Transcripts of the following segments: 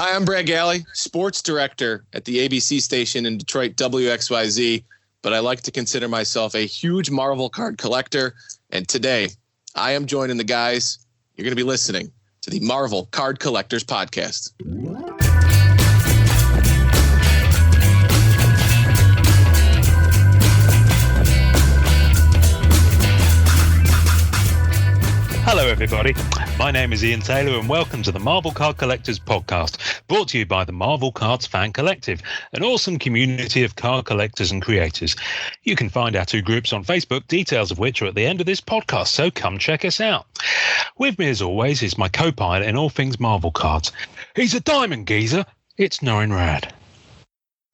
Hi, I'm Brad Galli, sports director at the ABC station in Detroit, WXYZ, but I like to consider myself a huge Marvel card collector. And today, I am joining the guys. You're going to be listening to the Marvel Card Collectors Podcast. Hello, everybody. My name is Ian Taylor, and welcome to the Marvel Card Collectors Podcast, brought to you by the Marvel Cards Fan Collective, an awesome community of card collectors and creators. You can find our two groups on Facebook, details of which are at the end of this podcast, so come check us out. With me, as always, is my co-pilot in all things Marvel cards. He's a diamond geezer. It's Norrin Rad.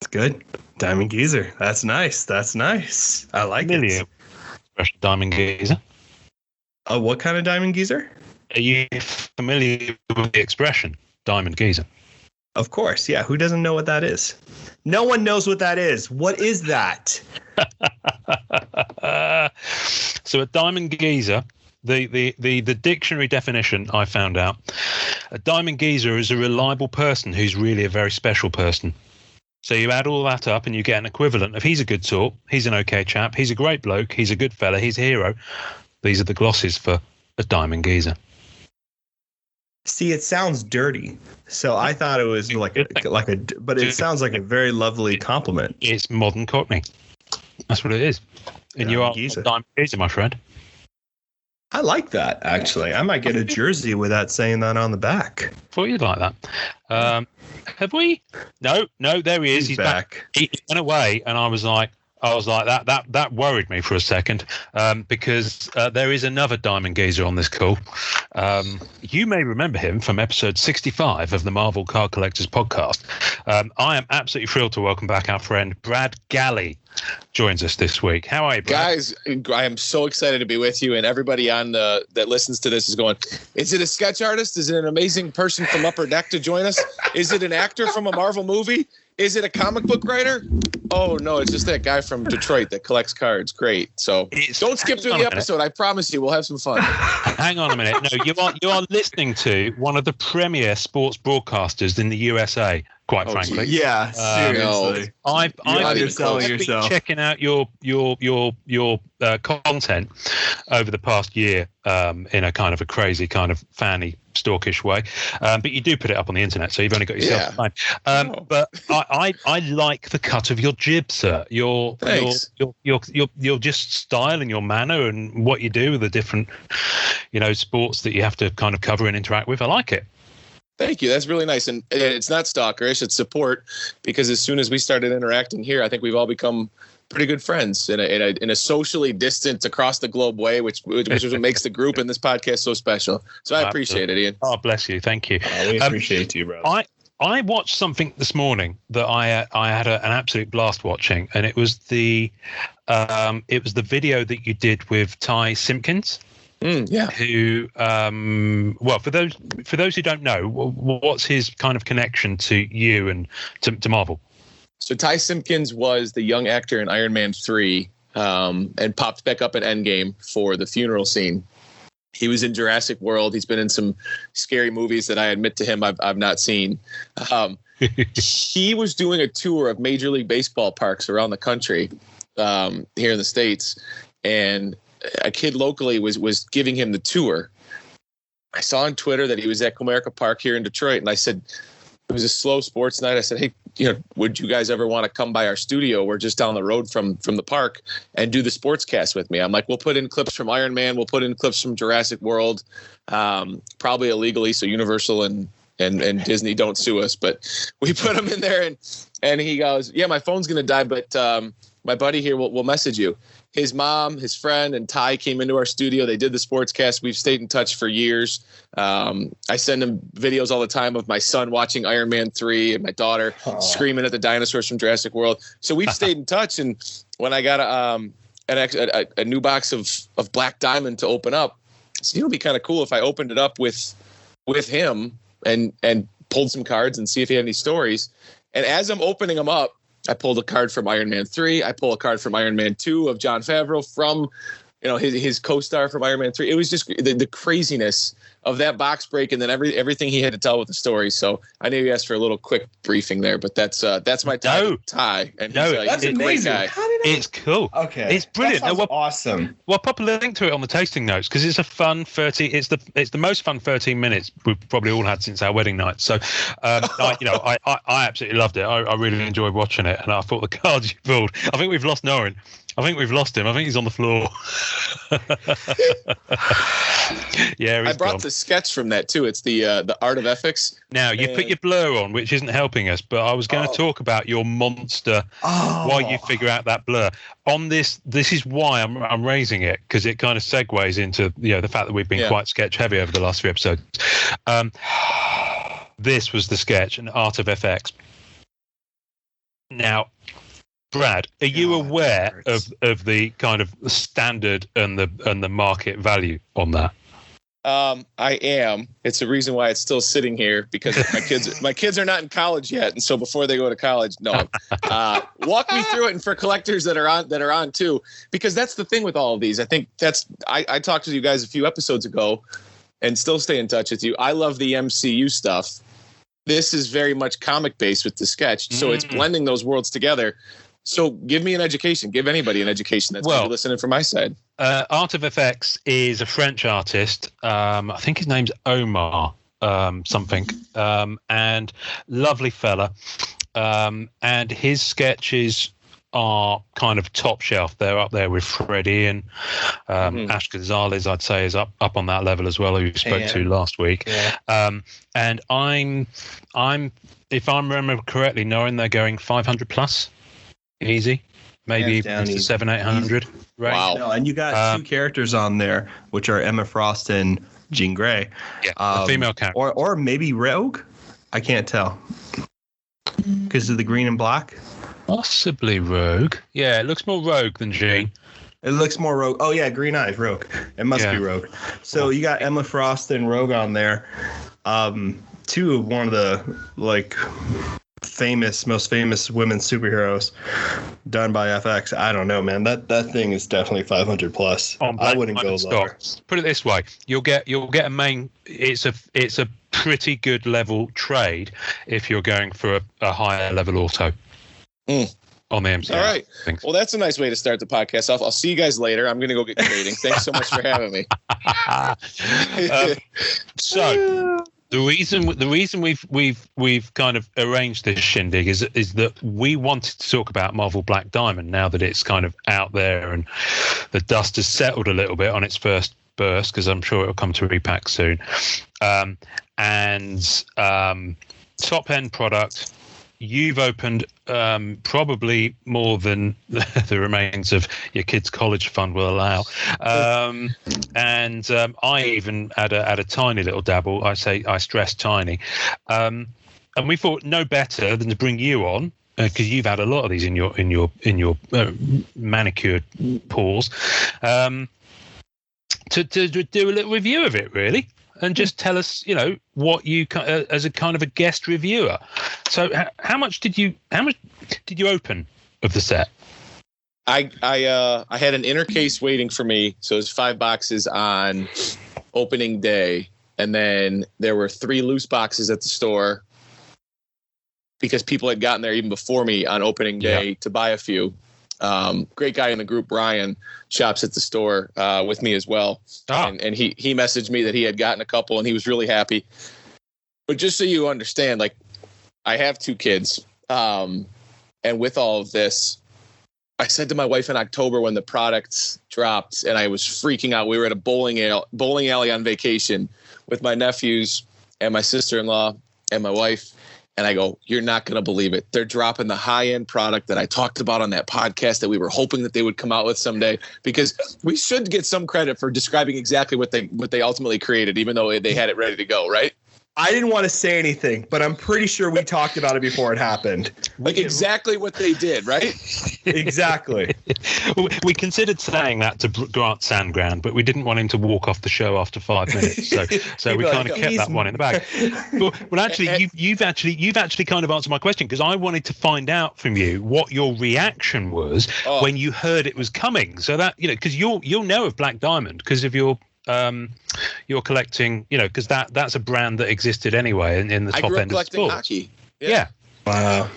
That's good. Diamond geezer. That's nice. That's nice. I like it. Diamond geezer. What kind of diamond geezer? Are you familiar with the expression, diamond geezer? Of course, yeah. Who doesn't know what that is? No one knows what that is. What is that? So a diamond geezer, the dictionary definition I found out, a diamond geezer is a reliable person who's really a very special person. So you add all that up and you get an equivalent of he's a good sort, he's an okay chap, he's a great bloke, he's a good fella, he's a hero. These are the glosses for a diamond geezer. See, it sounds dirty. So I thought it was but it sounds like a very lovely compliment. It's modern Cockney. That's what it is. And you are a diamond geezer, my friend. I like that, actually. I might get a jersey with that saying that on the back. Thought you'd like that. Have we? No, there he is. He's back. He went away, and I was like, that worried me for a second, because there is another diamond geezer on this call. You may remember him from episode 65 of the Marvel Card Collectors Podcast. I am absolutely thrilled to welcome back our friend Brad Galli. Joins us this week. How are you, Brad? Guys, I am so excited to be with you, and everybody that listens to this is going, is it a sketch artist? Is it an amazing person from Upper Deck to join us? Is it an actor from a Marvel movie? Is it a comic book writer? Oh, no, it's just that guy from Detroit that collects cards. Great. So don't skip through the episode. I promise you we'll have some fun. Hang on a minute. No, you are listening to one of the premier sports broadcasters in the USA, quite frankly. Yeah, seriously. I've underselling yourself. Been checking out your content over the past year in a kind of a crazy kind of fanny stalkish way, but you do put it up on the internet, so you've only got yourself to find. But I like the cut of your jib, sir. Your just style and your manner and what you do with the different sports that you have to kind of cover and interact with. I like it. Thank you. That's really nice. And it's not stalkerish, it's support, because as soon as we started interacting here, I think we've all become pretty good friends in a socially distant across the globe way, which is what makes the group and this podcast so special. So I appreciate it, Ian. Oh, bless you. Thank you. We appreciate you, brother. I watched something this morning that I had an absolute blast watching, and it was the video that you did with Ty Simpkins. Who for those who don't know, what's his kind of connection to you and to Marvel? So Ty Simpkins was the young actor in Iron Man 3 and popped back up at Endgame for the funeral scene. He was in Jurassic World. He's been in some scary movies that I admit to him I've not seen. He was doing a tour of Major League Baseball parks around the country here in the States, and a kid locally was giving him the tour. I saw on Twitter that he was at Comerica Park here in Detroit, and I said, it was a slow sports night. I said, hey, would you guys ever want to come by our studio? We're just down the road from the park and do the sports cast with me. I'm like, we'll put in clips from Iron Man. We'll put in clips from Jurassic World, probably illegally. So Universal and Disney don't sue us, but we put them in there, and he goes, yeah, my phone's going to die, but my buddy here will message you. His mom, his friend, and Ty came into our studio. They did the sportscast. We've stayed in touch for years. I send him videos all the time of my son watching Iron Man 3 and my daughter screaming at the dinosaurs from Jurassic World. So we've stayed in touch. And when I got a new box of Black Diamond to open up, I said, it'd be kind of cool if I opened it up with him and pulled some cards and see if he had any stories. And as I'm opening them up, I pulled a card from Iron Man 3. I pull a card from Iron Man 2 of Jon Favreau from his co-star from Iron Man 3. It was just the craziness of that box break, and then everything he had to tell with the story. So I know you asked for a little quick briefing there, but that's my tie. And that's he's a great amazing. guy. It's cool. Okay, it's brilliant. That sounds awesome. Well, pop a link to it on the tasting notes because it's a fun 30. It's the most fun 13 minutes we've probably all had since our wedding night. So, I absolutely loved it. I really enjoyed watching it, and I thought the cards you pulled. I think we've lost Norrin. I think we've lost him. I think he's on the floor. Yeah, I brought the sketch from that too. It's the Art of Ethics. Now you put your blur on, which isn't helping us. But I was going to talk about your monster while you figure out that blur. On this is why I'm raising it, because it kind of segues into the fact that we've been quite sketch heavy over the last 3 episodes. This was the sketch, an Art of FX. Now, Brad, are you aware of the kind of standard and the market value on that? I am. It's the reason why it's still sitting here, because my kids are not in college yet, and so before they go to college, no. Walk me through it, and for collectors that are on too, because that's the thing with all of these. I think I talked to you guys a few episodes ago, and still stay in touch with you. I love the MCU stuff. This is very much comic based with the sketch, so it's blending those worlds together. So give me an education. Give anybody an education that's listening from my side. Art of FX is a French artist. I think his name's Omar something. And lovely fella. And his sketches are kind of top shelf. They're up there with Freddie, and Ash Gonzalez, I'd say, is up on that level as well, who you spoke to last week. Yeah. And I'm, if I remember correctly, knowing they're going 500 plus. Easy, maybe 700-800. Right. Wow. No, and you got 2 characters on there, which are Emma Frost and Jean Grey. Yeah, the female character. Or maybe Rogue. I can't tell because of the green and black. Possibly Rogue. Yeah, it looks more Rogue than Jean. It looks more Rogue. Oh yeah, green eyes, Rogue. It must be Rogue. So you got Emma Frost and Rogue on there. 2 of one of the most famous women superheroes done by FX. I don't know, man. That thing is definitely 500 plus. I wouldn't go lower. Put it this way: you'll get a main. It's a pretty good level trade if you're going for a higher level auto. On the MC. All right. Well, that's a nice way to start the podcast off. I'll see you guys later. I'm going to go get trading. Thanks so much for having me. So. The reason we've kind of arranged this shindig is that we wanted to talk about Marvel Black Diamond now that it's kind of out there and the dust has settled a little bit on its first burst, because I'm sure it'll come to repack soon. Top end product. You've opened probably more than the remains of your kids' college fund will allow, and I even had a tiny little dabble. I stress tiny, and we thought no better than to bring you on, because you've had a lot of these in your manicured paws, to do a little review of it, really. And just tell us, what you as a kind of a guest reviewer. So, how much did you open of the set? I had an inner case waiting for me, so it was 5 boxes on opening day, and then there were 3 loose boxes at the store because people had gotten there even before me on opening day to buy a few. Great guy in the group, Brian, shops at the store with me as well. And he messaged me that he had gotten a couple and he was really happy. But just so you understand, I have 2 kids. And with all of this, I said to my wife in October when the product dropped and I was freaking out, we were at a bowling alley on vacation with my nephews and my sister-in-law and my wife. And I go, you're not going to believe it. They're dropping the high-end product that I talked about on that podcast that we were hoping that they would come out with someday, because we should get some credit for describing exactly what they ultimately created, even though they had it ready to go, right? I didn't want to say anything, but I'm pretty sure we talked about it before it happened. Like exactly what they did, right? Exactly. We considered saying that to Grant Sandground, but we didn't want him to walk off the show after 5 minutes. So we kind of kept that one in the bag. Well, actually, you've actually kind of answered my question, because I wanted to find out from you what your reaction was when you heard it was coming. So that, because you'll know of Black Diamond because of your you're collecting, because that's a brand that existed anyway in the top end of sports. Hockey. Yeah. Wow.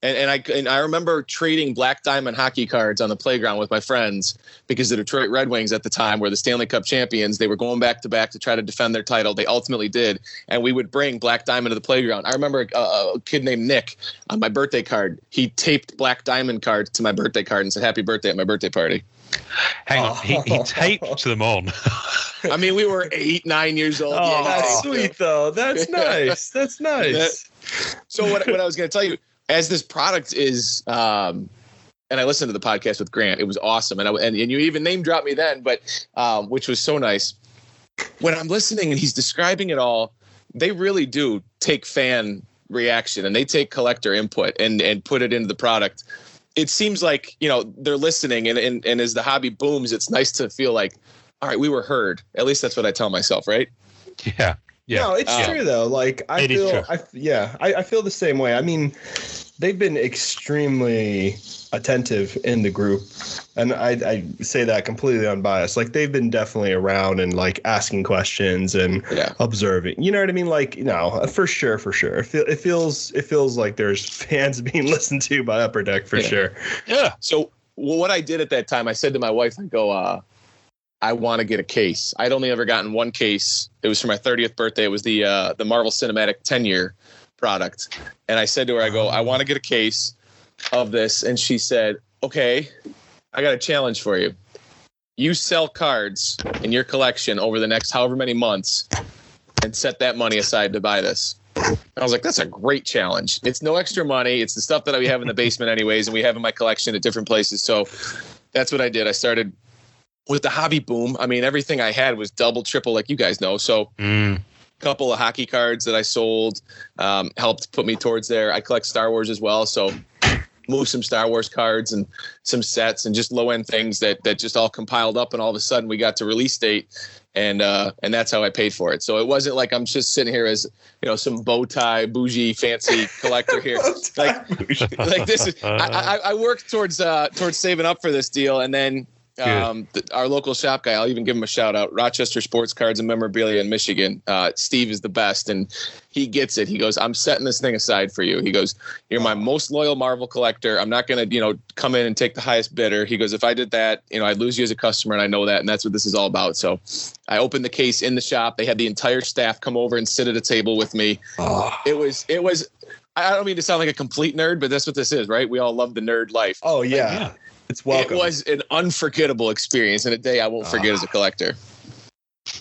And I remember trading Black Diamond hockey cards on the playground with my friends because the Detroit Red Wings at the time were the Stanley Cup champions. They were going back to back to try to defend their title. They ultimately did. And we would bring Black Diamond to the playground. I remember a kid named Nick on my birthday card. He taped Black Diamond cards to my birthday card and said, "Happy birthday" at my birthday party. Hang on, he taped them on. I mean, we were 8, 9 years old. Oh, that's sweet, though. That's nice. That's nice. So what I was going to tell you, as this product is, and I listened to the podcast with Grant, it was awesome. And you even name dropped me then, but which was so nice. When I'm listening and he's describing it all, they really do take fan reaction and they take collector input and put it into the product. It seems like, they're listening and as the hobby booms, it's nice to feel like, all right, we were heard. At least that's what I tell myself, right? Yeah. Yeah. No, it's true though. Like I feel the same way. I mean, they've been extremely attentive in the group, and I say that completely unbiased. Like they've been definitely around and like asking questions and observing. You know what I mean? Like, for sure. It feels like there's fans being listened to by Upper Deck for sure. Yeah. So what I did at that time, I said to my wife, I go, I want to get a case. I'd only ever gotten one case. It was for my 30th birthday. It was the Marvel Cinematic 10-year product. And I said to her, I go, I want to get a case of this. And she said, okay, I got a challenge for you. You sell cards in your collection over the next however many months and set that money aside to buy this. I was like, that's a great challenge. It's no extra money. It's the stuff that we have in the basement anyways, and we have in my collection at different places. So that's what I did. I started with the hobby boom. I mean, everything I had was double, triple, like you guys know. So a couple of hockey cards that I sold helped put me towards there. I collect Star Wars as well. So move some Star Wars cards and some sets and just low end things that just all compiled up. And all of a sudden we got to release date and that's how I paid for it. So it wasn't like I'm just sitting here as, some bow tie, bougie, fancy collector here. like this is, I worked towards saving up for this deal. And then, our local shop guy, I'll even give him a shout out, Rochester Sports Cards and Memorabilia in Michigan. Steve is the best, and he gets it. He goes, I'm setting this thing aside for you. He goes, you're my most loyal Marvel collector. I'm not going to, come in and take the highest bidder. He goes, if I did that, I'd lose you as a customer, and I know that, and that's what this is all about. So I opened the case in the shop. They had the entire staff come over and sit at a table with me. It was. I don't mean to sound like a complete nerd, but that's what this is, right? We all love the nerd life. Oh yeah. It's welcome. It was an unforgettable experience and a day I won't forget as a collector.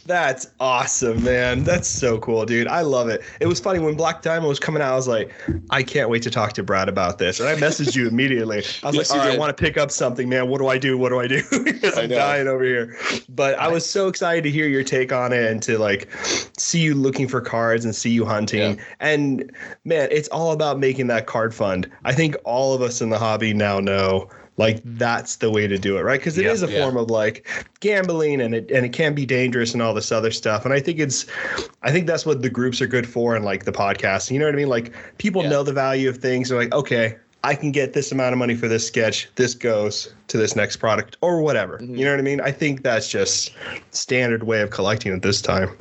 That's awesome, man. That's so cool, dude. I love it. It was funny when Black Diamond was coming out. I was like, I can't wait to talk to Brad about this. And I messaged you immediately. I was all right, I want to pick up something, man. What do I do? Because I'm dying over here. But I was so excited to hear your take on it and to like see you looking for cards and see you hunting. Yeah. And man, it's all about making that card fund. I think all of us in the hobby now know like that's the way to do it, right? Because it is a form of like gambling, and it can be dangerous and all this other stuff. And I think that's what the groups are good for, and like the podcast. You know what I mean? Like people know the value of things. They're like, okay, I can get this amount of money for this sketch. This goes to this next product or whatever. Mm-hmm. You know what I mean? I think that's just standard way of collecting at this time.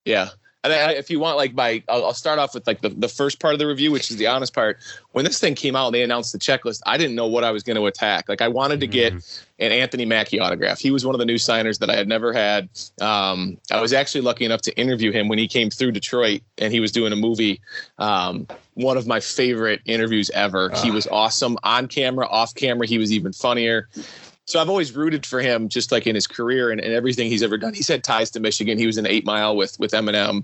Yeah. And if you want, like, I'll start off with like the first part of the review, which is the honest part. When this thing came out and they announced the checklist, I didn't know what I was going to attack. Like, I wanted to get an Anthony Mackie autograph. He was one of the new signers that I had never had. I was actually lucky enough to interview him when he came through Detroit and he was doing a movie. One of my favorite interviews ever. He was awesome on camera, off camera. He was even funnier. So I've always rooted for him, just like in his career and everything he's ever done. He's had ties to Michigan. He was in 8 Mile with Eminem.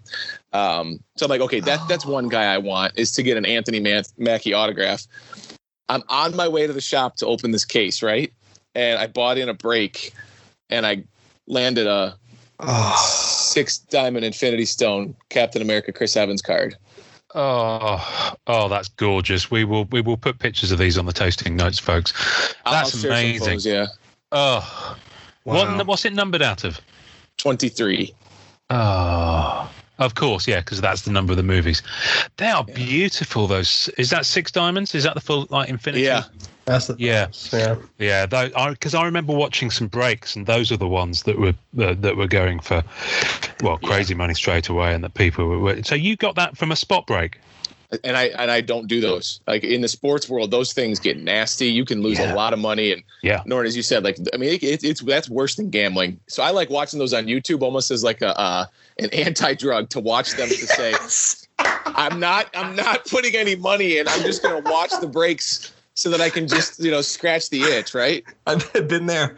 So I'm like, okay, that's one guy I want, is to get an Anthony Mackie autograph. I'm on my way to the shop to open this case, right? And I bought in a break, and I landed a 6 diamond Infinity Stone Captain America Chris Evans card. Oh, that's gorgeous. We will put pictures of these on the toasting notes, folks. That's amazing. Photos, yeah. Oh, wow. What's it numbered out of? 23. Oh, of course, yeah, because that's the number of the movies. They are beautiful. Those, is that 6 diamonds? Is that the full Infinity? Yeah, that's the yeah. Because I remember watching some breaks, and those are the ones that were going for crazy money straight away, and that people were. So you got that from a spot break. And I don't do those. Like in the sports world, those things get nasty. You can lose a lot of money. And Norton, as you said, that's worse than gambling. So I like watching those on YouTube almost as like an anti-drug, to watch them, to say, I'm not putting any money in. I'm just going to watch the breaks so that I can just, scratch the itch. Right. I've been there.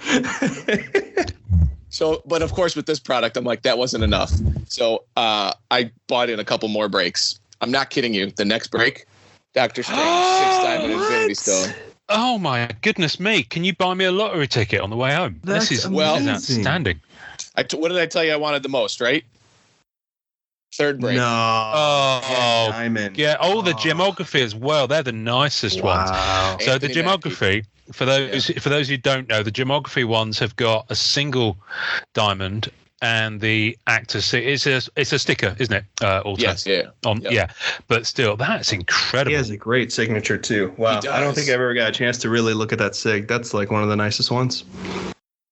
So, but of course with this product, I'm like, that wasn't enough. So I bought in a couple more breaks. I'm not kidding you. The next break, Doctor Strange, 6 diamond Infinity Stone. Oh my goodness me! Can you buy me a lottery ticket on the way home? This is outstanding. What did I tell you I wanted the most? Right. Third break. No. Oh, diamond. Yeah. Oh, the gemography as well. They're the nicest ones. So Anthony the gemography, for those who don't know, the gemography ones have got a single diamond. And the actor, it's a sticker, isn't it? Yes, yeah. Yeah, but still, that's incredible. He has a great signature too. Wow, I don't think I've ever got a chance to really look at that sig. That's like one of the nicest ones.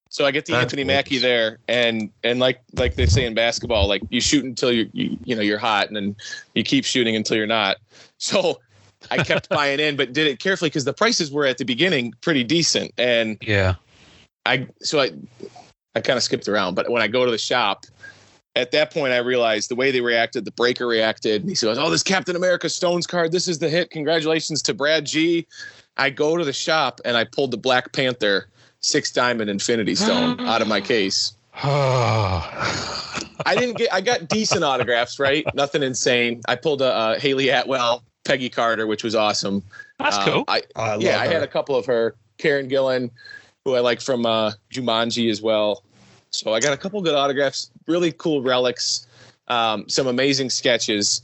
So I get the Anthony Mackie there, and like they say in basketball, like you shoot until you're hot, and then you keep shooting until you're not. So I kept buying in, but did it carefully because the prices were at the beginning pretty decent, and I kind of skipped around, but when I go to the shop, at that point, I realized the way they reacted, the breaker reacted. And he says, "Oh, this Captain America Stones card, this is the hit. Congratulations to Brad G." I go to the shop and I pulled the Black Panther 6 diamond Infinity Stone out of my case. I got decent autographs, right? Nothing insane. I pulled a Haley Atwell, Peggy Carter, which was awesome. That's cool. I had a couple of her, Karen Gillan, who I like from Jumanji as well. So I got a couple good autographs, really cool relics, some amazing sketches.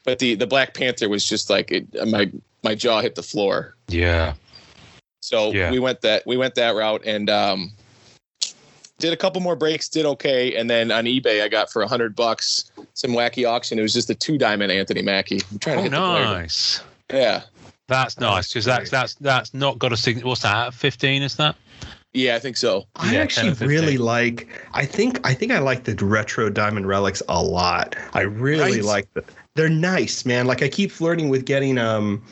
But the Black Panther was just like my jaw hit the floor. Yeah. So we went that route and did a couple more breaks, did okay, and then on eBay I got for $100 some wacky auction. It was just a 2 diamond Anthony Mackie. I'm trying to get nice. Yeah. That's nice because that's not got a signature. What's that? 15 is that? Yeah, I think so. I actually really like. I think I like the retro diamond relics a lot. I really like them. They're nice, man. Like I keep flirting with getting an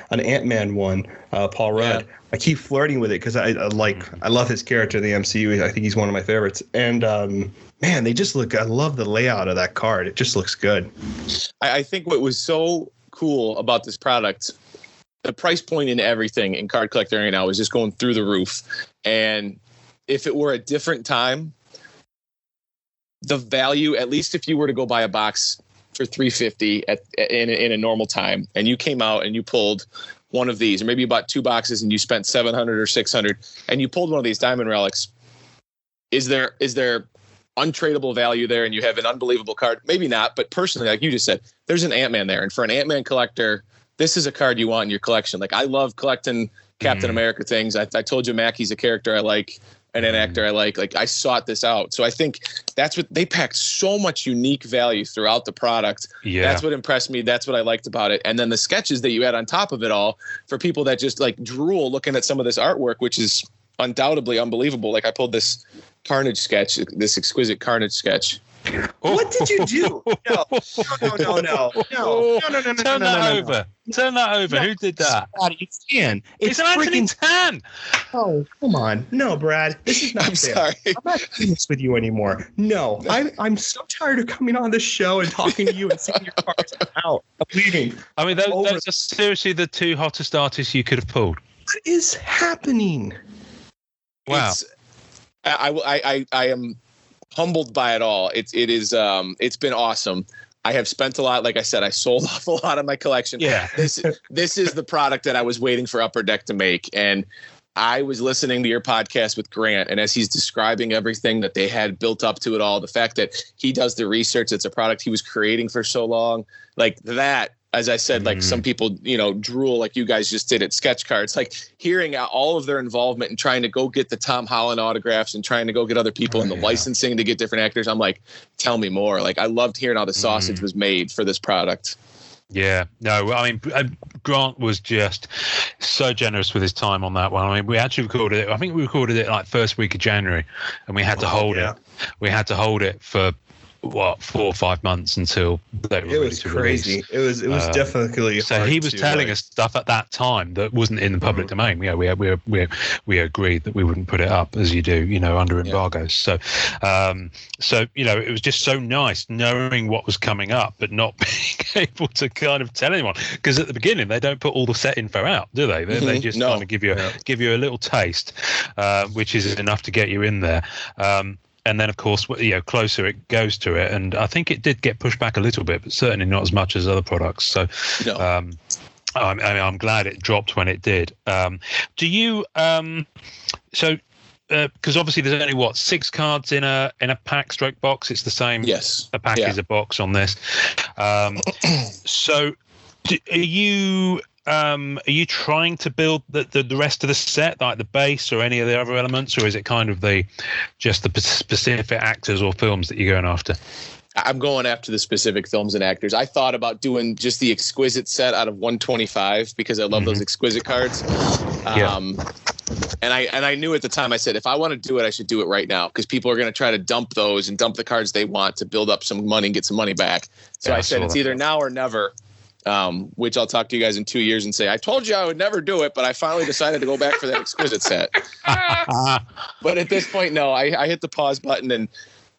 Ant-Man one, Paul Rudd. Yeah. I keep flirting with it because I love his character in the MCU. I think he's one of my favorites. And man, they just look. I love the layout of that card. It just looks good. I think what was so cool about this product, the price point in everything in card collecting right now is just going through the roof. And if it were a different time, the value, at least if you were to go buy a box for $350 in a normal time, and you came out and you pulled one of these, or maybe you bought 2 boxes and you spent $700 or $600, and you pulled one of these diamond relics, is there untradeable value there, and you have an unbelievable card? Maybe not, but personally, like you just said, there's an Ant-Man there, and for an Ant-Man collector, this is a card you want in your collection. Like I love collecting Captain America things. I told you Mackie's a character I like and an actor I like. Like I sought this out. So I think that's what they packed so much unique value throughout the product. Yeah. That's what impressed me. That's what I liked about it. And then the sketches that you had on top of it all for people that just like drool looking at some of this artwork, which is undoubtedly unbelievable. Like I pulled this Carnage sketch, this exquisite Carnage sketch. What did you do? No. Turn that over. Who did that? It's Tan. It's Anthony Tan. Oh, come on. No, Brad. This is not fair. Sorry. I'm not doing this with you anymore. No. I'm so tired of coming on this show and talking to you and seeing your cards out. I'm leaving. I mean, those are seriously the 2 hottest artists you could have pulled. What is happening? Wow. I am humbled by it all. It's been awesome. I have spent a lot. Like I said, I sold off a lot of my collection. Yeah. This is the product that I was waiting for Upper Deck to make. And I was listening to your podcast with Grant, and as he's describing everything that they had built up to it all, the fact that he does the research, it's a product he was creating for so long, like that, as I said, like some people, drool like you guys just did at Sketch Cards, like hearing all of their involvement and trying to go get the Tom Holland autographs and trying to go get other people in the licensing to get different actors. I'm like, tell me more. Like, I loved hearing how the sausage was made for this product. Yeah, no, I mean, Grant was just so generous with his time on that one. I mean, we actually recorded it. I think we recorded it like first week of January, and we had to hold it. We had to hold it for 4 or 5 months until they were ready to crazy. Release. It was definitely. So he was telling us stuff at that time that wasn't in the public domain. Yeah, we agreed that we wouldn't put it up, as you do, under embargoes. So, it was just so nice knowing what was coming up, but not being able to kind of tell anyone, because at the beginning they don't put all the set info out, do they? They just kind of give you a little taste, which is enough to get you in there. And then, of course, closer it goes to it, and I think it did get pushed back a little bit, but certainly not as much as other products. So, I'm glad it dropped when it did. Do you? Because obviously there's only 6 cards in a pack stroke box. It's the same. Yes. A pack is a box on this. So, are you trying to build the rest of the set, like the base or any of the other elements, or is it kind of just the specific actors or films that you're going after? I'm going after the specific films and actors. I thought about doing just the exquisite set out of 125 because I love those exquisite cards. And I knew at the time, I said, if I want to do it, I should do it right now, because people are going to try to dump those and dump the cards they want to build up some money and get some money back. So I said, it's either now or never. Which I'll talk to you guys in 2 years and say, I told you I would never do it, but I finally decided to go back for that exquisite set. But at this point, no, I hit the pause button and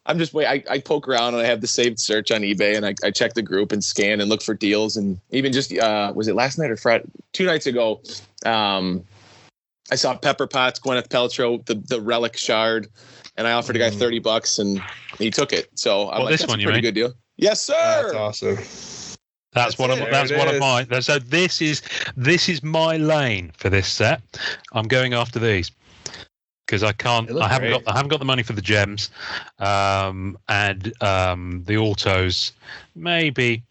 I'm just I poke around and I have the saved search on eBay and I check the group and scan and look for deals. And even just, was it last night or Friday? 2 nights ago, I saw Pepper Potts, Gwyneth Paltrow, the Relic Shard, and I offered a guy $30 and he took it. So I'm that's a pretty good deal. Yes, sir. That's awesome. That's one of mine. So this is my lane for this set. I'm going after these because I haven't got the money for the gems, and the autos maybe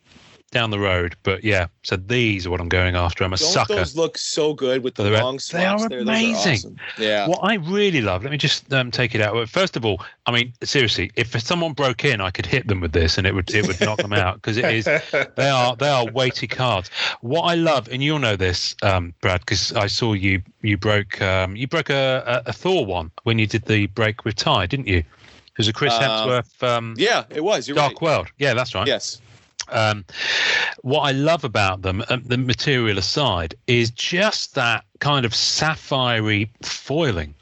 down the road. But yeah, so these are what I'm going after. I'm a sucker. Those look so good with the long swaps. They are amazing. Those are awesome. Yeah. What I really love. Let me just take it out. First of all, I mean, seriously, if someone broke in, I could hit them with this, and it would knock them out, because it is. They are weighty cards. What I love, and you'll know this, Brad, because I saw you broke a Thor one when you did the break with Ty, didn't you? It was a Chris Hemsworth. Yeah, it was. You're Dark World. Yeah, that's right. Yes. What I love about them, the material aside, is just that kind of sapphire-y foiling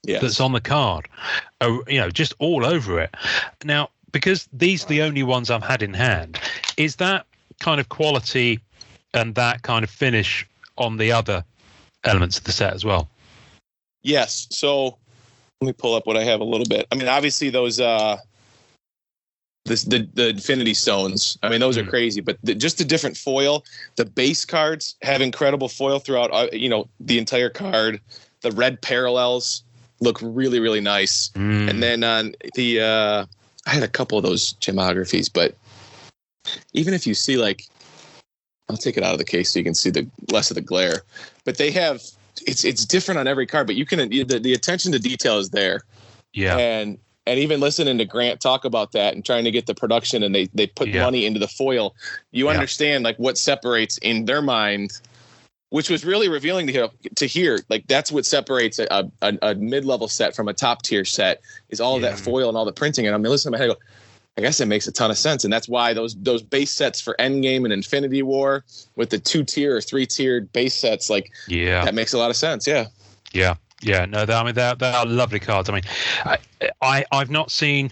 that's on the card, just all over it. Now, because these are the only ones I've had in hand, is that kind of quality and that kind of finish on the other elements of the set as well? Yes. So let me pull up what I have a little bit. I mean, obviously those the Infinity Stones, I mean, those are crazy, but just the different foil, the base cards have incredible foil throughout, the entire card. The red parallels look really, really nice. And then on I had a couple of those gemographies, but even if you see, like, I'll take it out of the case so you can see the less of the glare, but they have, it's different on every card, but you can, the attention to detail is there. Yeah. And even listening to Grant talk about that and trying to get the production, and they put money into the foil, you understand like what separates in their mind, which was really revealing to hear. Like, that's what separates a mid-level set from a top tier set, is all of that foil and all the printing. And I'm listening to my head, I go, I guess it makes a ton of sense. And that's why those base sets for Endgame and Infinity War with the 2-tier or 3-tiered base sets, like, that makes a lot of sense. Yeah. Yeah. Yeah, no, they are lovely cards. I mean, I've not seen,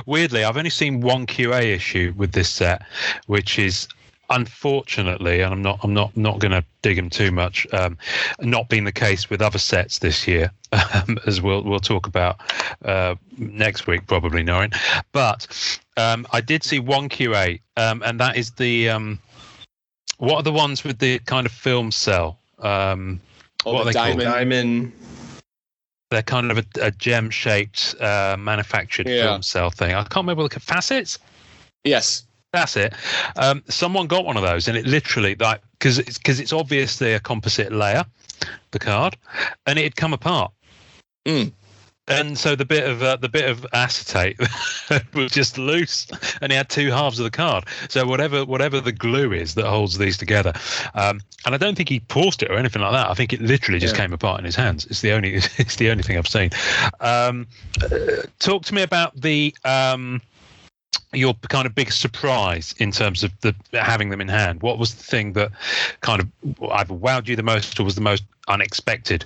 weirdly, I've only seen one QA issue with this set, which is unfortunately, and I'm not going to dig them too much, not being the case with other sets this year, as we'll talk about next week probably, Norrin. But I did see one QA, and that is the what are the ones with the kind of film cell? Oh, what the are they called? Diamond. They're kind of a gem-shaped manufactured film cell thing. I can't remember the facets. Yes, that's it. Someone got one of those, and it literally because it's obviously a composite layer, the card, and it had come apart. And so the bit of acetate was just loose, and he had two halves of the card. So whatever the glue is that holds these together, and I don't think he forced it or anything like that. I think it literally just came apart in his hands. It's the only thing I've seen. Talk to me about your kind of biggest surprise in terms of having them in hand. What was the thing that kind of either wowed you the most, or was the most unexpected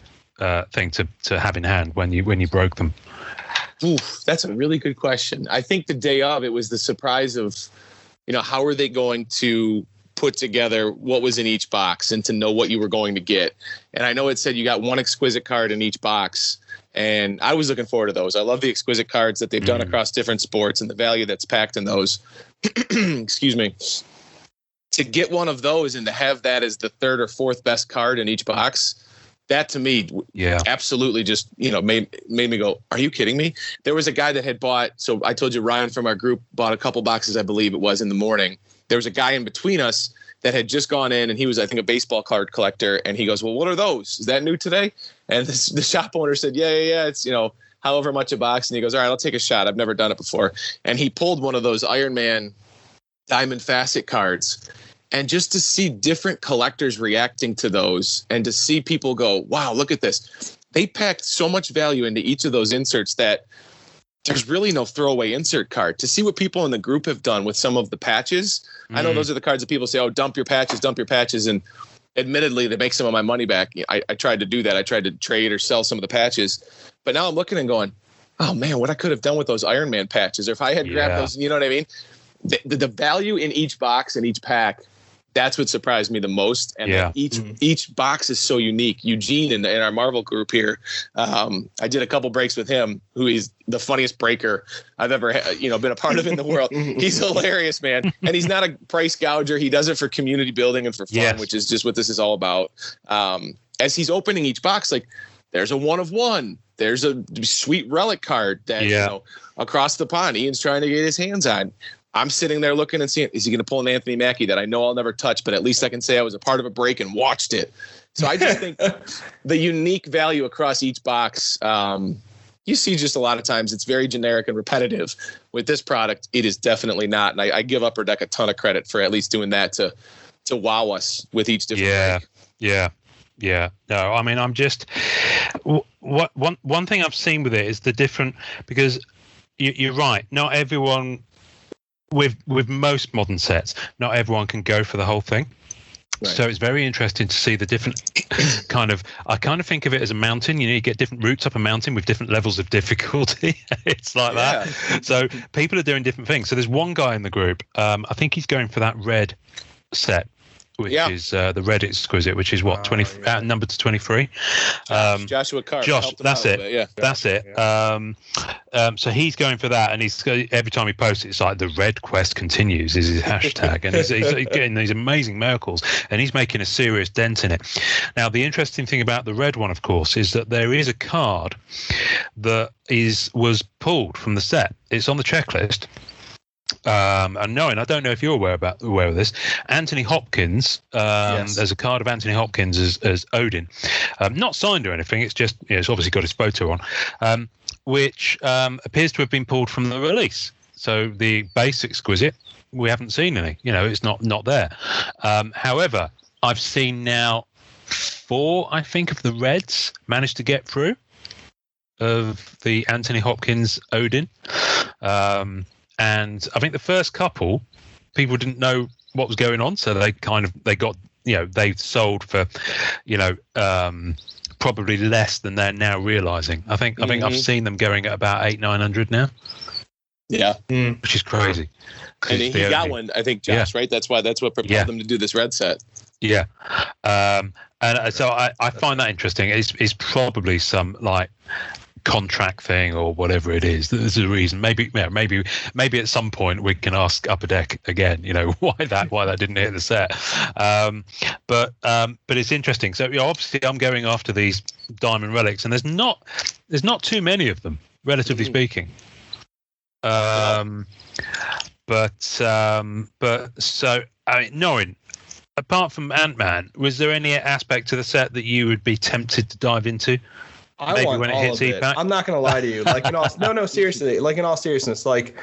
thing to have in hand when you broke them? Oof, that's a really good question. I think the day of, it was the surprise of, how are they going to put together what was in each box and to know what you were going to get. And I know it said you got one exquisite card in each box, and I was looking forward to those. I love the exquisite cards that they've done across different sports and the value that's packed in those. Excuse me. To get one of those and to have that as the third or fourth best card in each box, that to me, absolutely just, made me go, are you kidding me? There was a guy that had bought, so I told you Ryan from our group bought a couple boxes, I believe it was, in the morning. There was a guy in between us that had just gone in, and he was, I think, a baseball card collector. And he goes, well, what are those? Is that new today? And the shop owner said, yeah. It's, however much a box. And he goes, all right, I'll take a shot. I've never done it before. And he pulled one of those Iron Man diamond facet cards. And just to see different collectors reacting to those, and to see people go, wow, look at this. They packed so much value into each of those inserts that there's really no throwaway insert card. To see what people in the group have done with some of the patches. I know those are the cards that people say, oh, dump your patches. And admittedly, they make some of my money back. I tried to do that. I tried to trade or sell some of the patches. But now I'm looking and going, oh, man, what I could have done with those Iron Man patches. Or if I had grabbed those, you know what I mean? The value in each box and each pack, that's what surprised me the most. And each box is so unique. Eugene in our Marvel group here, I did a couple breaks with him, who is the funniest breaker I've ever been a part of in the world. He's hilarious, man. And he's not a price gouger. He does it for community building and for fun, which is just what this is all about. As he's opening each box, like, there's a 1 of 1. There's a sweet relic card that across the pond Ian's trying to get his hands on. I'm sitting there looking and seeing, is he going to pull an Anthony Mackie that I know I'll never touch, but at least I can say I was a part of a break and watched it. So I just think the unique value across each box, you see just a lot of times it's very generic and repetitive. With this product, it is definitely not. And I give Upper Deck a ton of credit for at least doing that to wow us with each different break. Yeah. No, I mean, I'm just one thing I've seen with it is the different, because you're right. Not everyone, with most modern sets, not everyone can go for the whole thing. Right. So it's very interesting to see the different I kind of think of it as a mountain. You get different routes up a mountain with different levels of difficulty. It's like that. So people are doing different things. So there's one guy in the group, I think he's going for that red set, which is the red exquisite, which is what, 20 numbered to 23. Joshua Carr. Josh, that's it. That's it. So he's going for that, and every time he posts, it's like the red quest continues is his hashtag, and he's getting these amazing miracles, and he's making a serious dent in it. Now, the interesting thing about the red one, of course, is that there is a card that was pulled from the set. It's on the checklist. And knowing, I don't know if you're aware of this, Anthony Hopkins. There's a card of Anthony Hopkins as Odin, not signed or anything. It's just it's obviously got his photo on, which appears to have been pulled from the release. So the base exquisite, we haven't seen any. It's not there. However, I've seen now 4, I think, of the reds managed to get through of the Anthony Hopkins Odin. And I think the first couple, people didn't know what was going on, so they got they sold for probably less than they're now realizing. I think I've seen them going at about 800-900 now. Yeah, which is crazy. And he got one, I think, Josh. Right? That's what propelled them to do this red set. Yeah, and so I find that interesting. It's probably some contract thing or whatever it is. There's a reason. Maybe at some point we can ask Upper Deck again, why that didn't hit the set. But it's interesting. So obviously I'm going after these diamond relics, and there's not too many of them, relatively speaking. But so Norrin, apart from Ant-Man, was there any aspect to the set that you would be tempted to dive into? Maybe when it hits EPAC? I'm not going to lie to you. Like seriously. Like in all seriousness, like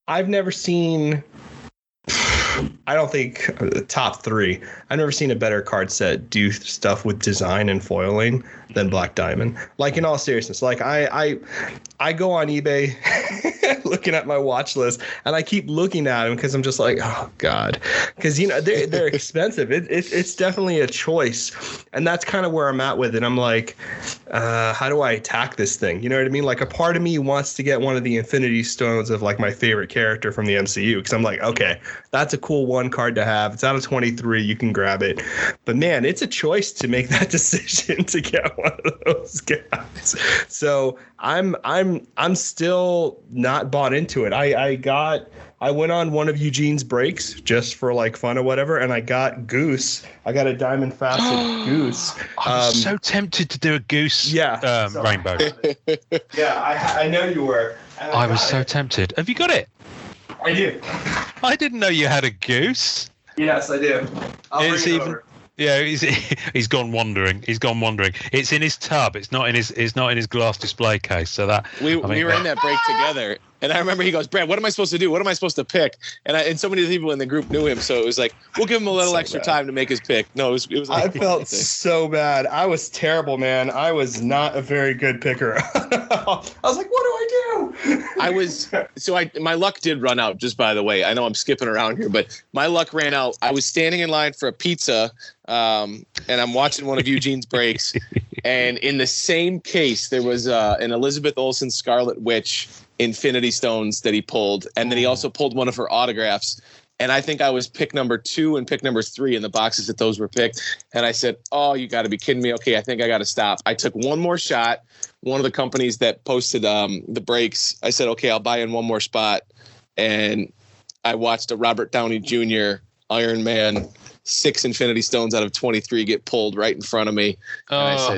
I've never seen. I don't think top 3. I've never seen a better card set do stuff with design and foiling than Black Diamond. Like in all seriousness, like I go on eBay looking at my watch list, and I keep looking at them because I'm just like, oh god, because they're expensive. It's definitely a choice, and that's kind of where I'm at with it. I'm like, how do I attack this thing? You know what I mean? Like a part of me wants to get one of the Infinity Stones of like my favorite character from the MCU, because I'm like, okay, that's a cool one card to have. It's out of 23. You can grab it. But man, it's a choice to make that decision to get one of those guys. So I'm still not bought into it. I went on one of Eugene's breaks just for like fun or whatever, and I got Goose. I got a diamond facet Goose. I was so tempted to do a Goose rainbow. Yeah, I know you were. I was so tempted. Have you got it? I do. I didn't know you had a Goose. Yes, I do. I'll bring it over. Yeah, he's gone wandering. He's gone wandering. It's in his tub. It's not in his glass display case. So that we were in that break together, and I remember he goes, Brad, what am I supposed to do? What am I supposed to pick? And so many people in the group knew him, so it was like, we'll give him a little extra time to make his pick. No, it was. I felt so bad. I was terrible, man. I was not a very good picker. I was like, what do I do? My luck did run out. Just by the way, I know I'm skipping around here, but my luck ran out. I was standing in line for a pizza. And I'm watching one of Eugene's breaks, and in the same case, there was an Elizabeth Olsen Scarlet Witch Infinity Stones that he pulled, and then he also pulled one of her autographs. And I think I was pick number 2 and pick number 3 in the boxes that those were picked. And I said, oh, you got to be kidding me. Okay, I think I got to stop. I took one more shot. One of the companies that posted the breaks, I said, okay, I'll buy in one more spot. And I watched a Robert Downey Jr. Iron Man 6 Infinity Stones out of 23 get pulled right in front of me. And I said,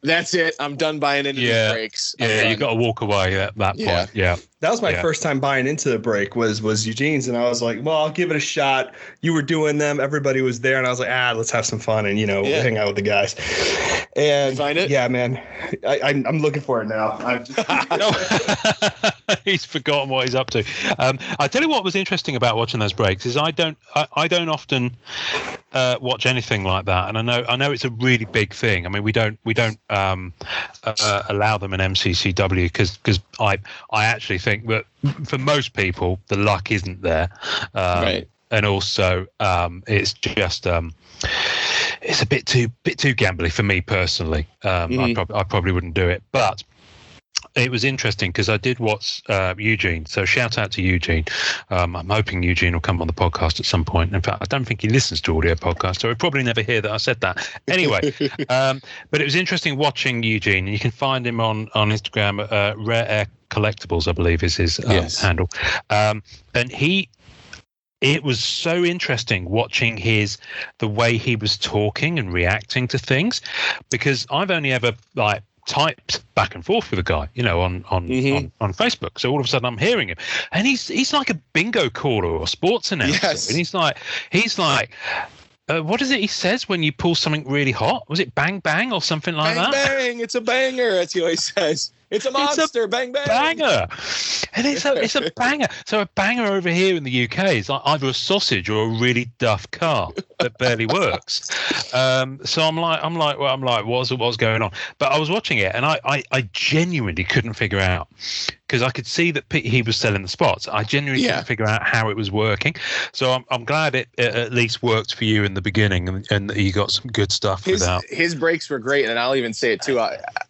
that's it. I'm done buying into these breaks. You got to walk away at that point. Yeah. That was my first time buying into the break was Eugene's, and I was like, well, I'll give it a shot. You were doing them. Everybody was there, and I was like, let's have some fun and, hang out with the guys. And find it? Yeah, man. I'm looking for it now. He's forgotten what he's up to. I tell you what was interesting about watching those breaks is I don't often watch anything like that, and I know it's a really big thing. I mean, we don't allow them in MCCW because I actually think that for most people the luck isn't there, right? And also it's just it's a bit too gambly for me personally. I probably wouldn't do it, but it was interesting because I did watch Eugene. So shout out to Eugene. I'm hoping Eugene will come on the podcast at some point. In fact, I don't think he listens to audio podcasts, so he'll probably never hear that I said that. Anyway, but it was interesting watching Eugene. And you can find him on Instagram. Rare Air Collectibles, I believe, is his handle. And it was so interesting watching the way he was talking and reacting to things, because I've only ever typed back and forth with a guy, on Facebook. So all of a sudden I'm hearing him, and he's like a bingo caller or a sports announcer. Yes. And he's like, what is it he says when you pull something really hot? Was it bang bang or something like that? Bang bang, it's a banger. That's what he says. It's a monster, it's a bang bang. Banger. And it's a banger. So a banger over here in the UK is like either a sausage or a really duff car that barely works. So I'm like, what's going on? But I was watching it and I genuinely couldn't figure out, because I could see that he was selling the spots. I genuinely couldn't figure out how it was working. So I'm glad it at least worked for you in the beginning, and that you got some good stuff without. His breaks were great, and I'll even say it too.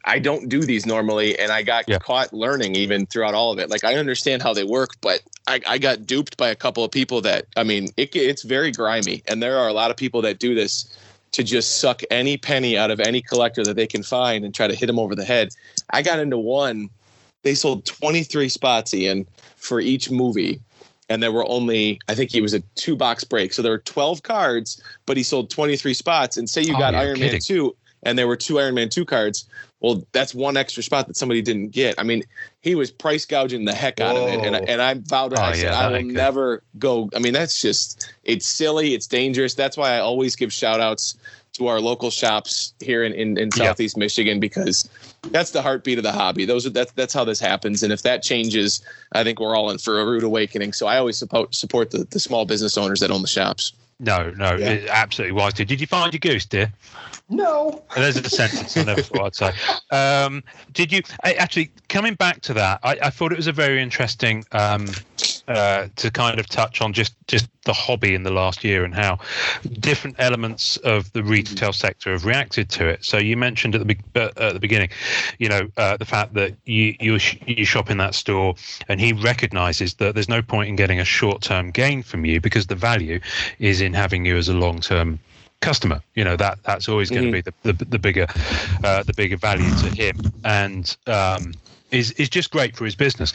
I don't do these normally, and I got caught learning even throughout all of it. Like, I understand how they work, but I got duped by a couple of people that, I mean, it's very grimy, and there are a lot of people that do this to just suck any penny out of any collector that they can find and try to hit them over the head. I got into one. They sold 23 spots, Ian, for each movie. And there were only, I think he was a 2-box break. So there were 12 cards, but he sold 23 spots. And say you got Iron Man 2 and there were 2 Iron Man 2 cards. Well, that's one extra spot that somebody didn't get. I mean, he was price gouging the heck out of it. And I vowed I said, I will never go. I mean, that's just, it's silly. It's dangerous. That's why I always give shout outs to our local shops here in Southeast Michigan, because that's the heartbeat of the hobby. That's how this happens. And if that changes, I think we're all in for a rude awakening. So I always support the small business owners that own the shops. No, absolutely wise. Did you find your goose, dear? No. There's a sentence I never thought I'd say. Did you actually, coming back to that, I thought it was a very interesting to kind of touch on just the hobby in the last year and how different elements of the retail sector have reacted to it. So you mentioned at the beginning, the fact that you shop in that store, and he recognizes that there's no point in getting a short-term gain from you because the value is in having you as a long-term customer. That's always going to be the bigger value to him, and is just great for his business.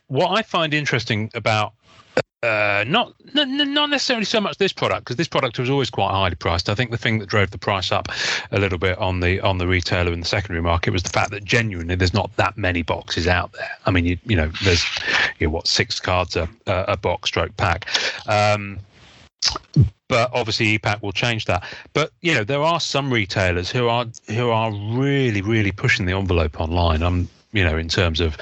What I find interesting about not necessarily so much this product, because this product was always quite highly priced. I think the thing that drove the price up a little bit on the retailer in the secondary market was the fact that genuinely there's not that many boxes out there. I mean, there's 6 cards a box stroke pack. But obviously EPAC will change that. But there are some retailers who are really, really pushing the envelope online. In terms of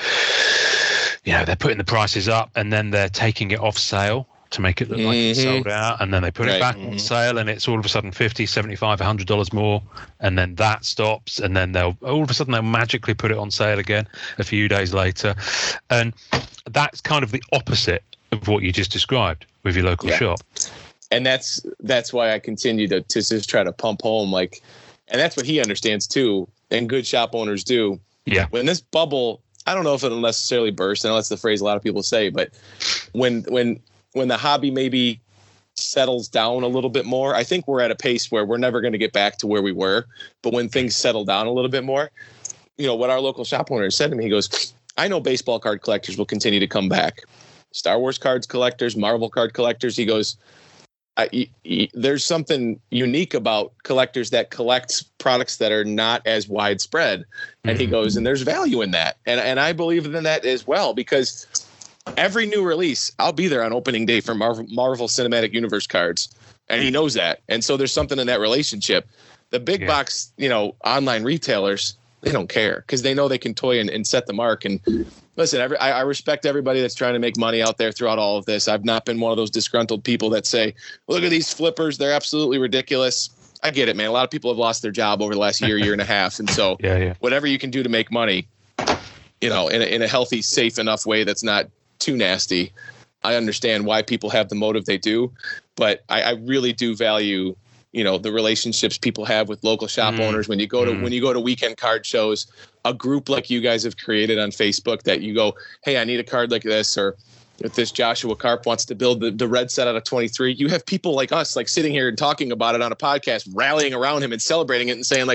they're putting the prices up and then they're taking it off sale to make it look like it's sold out, and then they put it back on sale and it's all of a sudden $50, $75, $100 more, and then that stops, and then they'll magically put it on sale again a few days later. And that's kind of the opposite of what you just described with your local shop. And that's why I continue to just try to pump home, and that's what he understands too, and good shop owners do. Yeah. When this bubble, I don't know if it'll necessarily burst. I know that's the phrase a lot of people say, but when the hobby maybe settles down a little bit more, I think we're at a pace where we're never going to get back to where we were. But when things settle down a little bit more, what our local shop owner said to me, he goes, I know baseball card collectors will continue to come back. Star Wars cards collectors, Marvel card collectors. He goes, there's something unique about collectors that collect products that are not as widespread. And he goes, and there's value in that. And I believe in that as well, because every new release, I'll be there on opening day for Marvel Cinematic Universe cards. And he knows that. And so there's something in that relationship. The big box, online retailers, they don't care because they know they can toy and set the mark. And listen, I respect everybody that's trying to make money out there throughout all of this. I've not been one of those disgruntled people that say, look at these flippers, they're absolutely ridiculous. I get it, man. A lot of people have lost their job over the last year and a half. And so whatever you can do to make money, in a healthy, safe enough way that's not too nasty. I understand why people have the motive they do, but I really do value the relationships people have with local shop owners. When you go to weekend card shows, a group like you guys have created on Facebook that you go, hey, I need a card like this, or if this Joshua Karp wants to build the red set out of 23, you have people like us sitting here and talking about it on a podcast, rallying around him and celebrating it and saying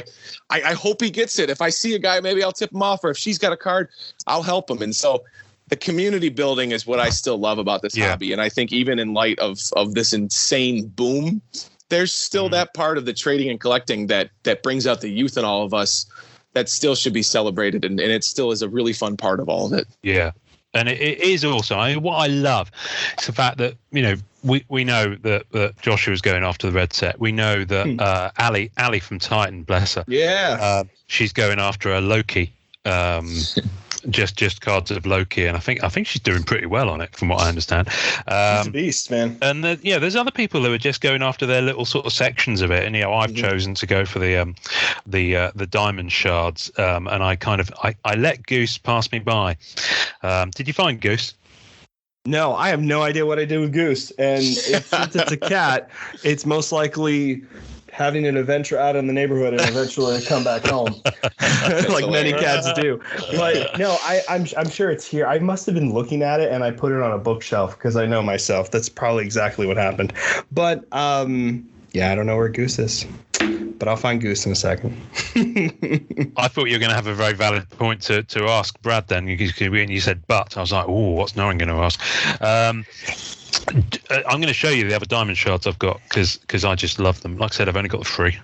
I hope he gets it. If I see a guy, maybe I'll tip him off, or if she's got a card, I'll help him. And so the community building is what I still love about this hobby. And I think even in light of this insane boom, there's still that part of the trading and collecting that brings out the youth in all of us that still should be celebrated. And it still is a really fun part of all of it. Yeah. And it is also, what I love is the fact that, we know that Joshua's going after the red set. We know that Ali from Titan, bless her. Yeah. She's going after a Loki. Just cards of Loki, and I think she's doing pretty well on it, from what I understand. She's a beast, man. And there's other people who are just going after their little sort of sections of it. And I've chosen to go for the diamond shards, and I let Goose pass me by. Did you find Goose? No, I have no idea what I did with Goose, and since it's a cat, it's most likely having an adventure out in the neighborhood and eventually come back home, like many cats do. But no, I'm sure it's here. I must have been looking at it and I put it on a bookshelf because I know myself. That's probably exactly what happened. But I don't know where Goose is. but I'll find Goose in a second. I thought you were going to have a very valid point to ask Brad then. You said but. I was like, oh, what's Norrin going to ask? I'm going to show you the other diamond shards I've got because I just love them. Like I said, I've only got 3.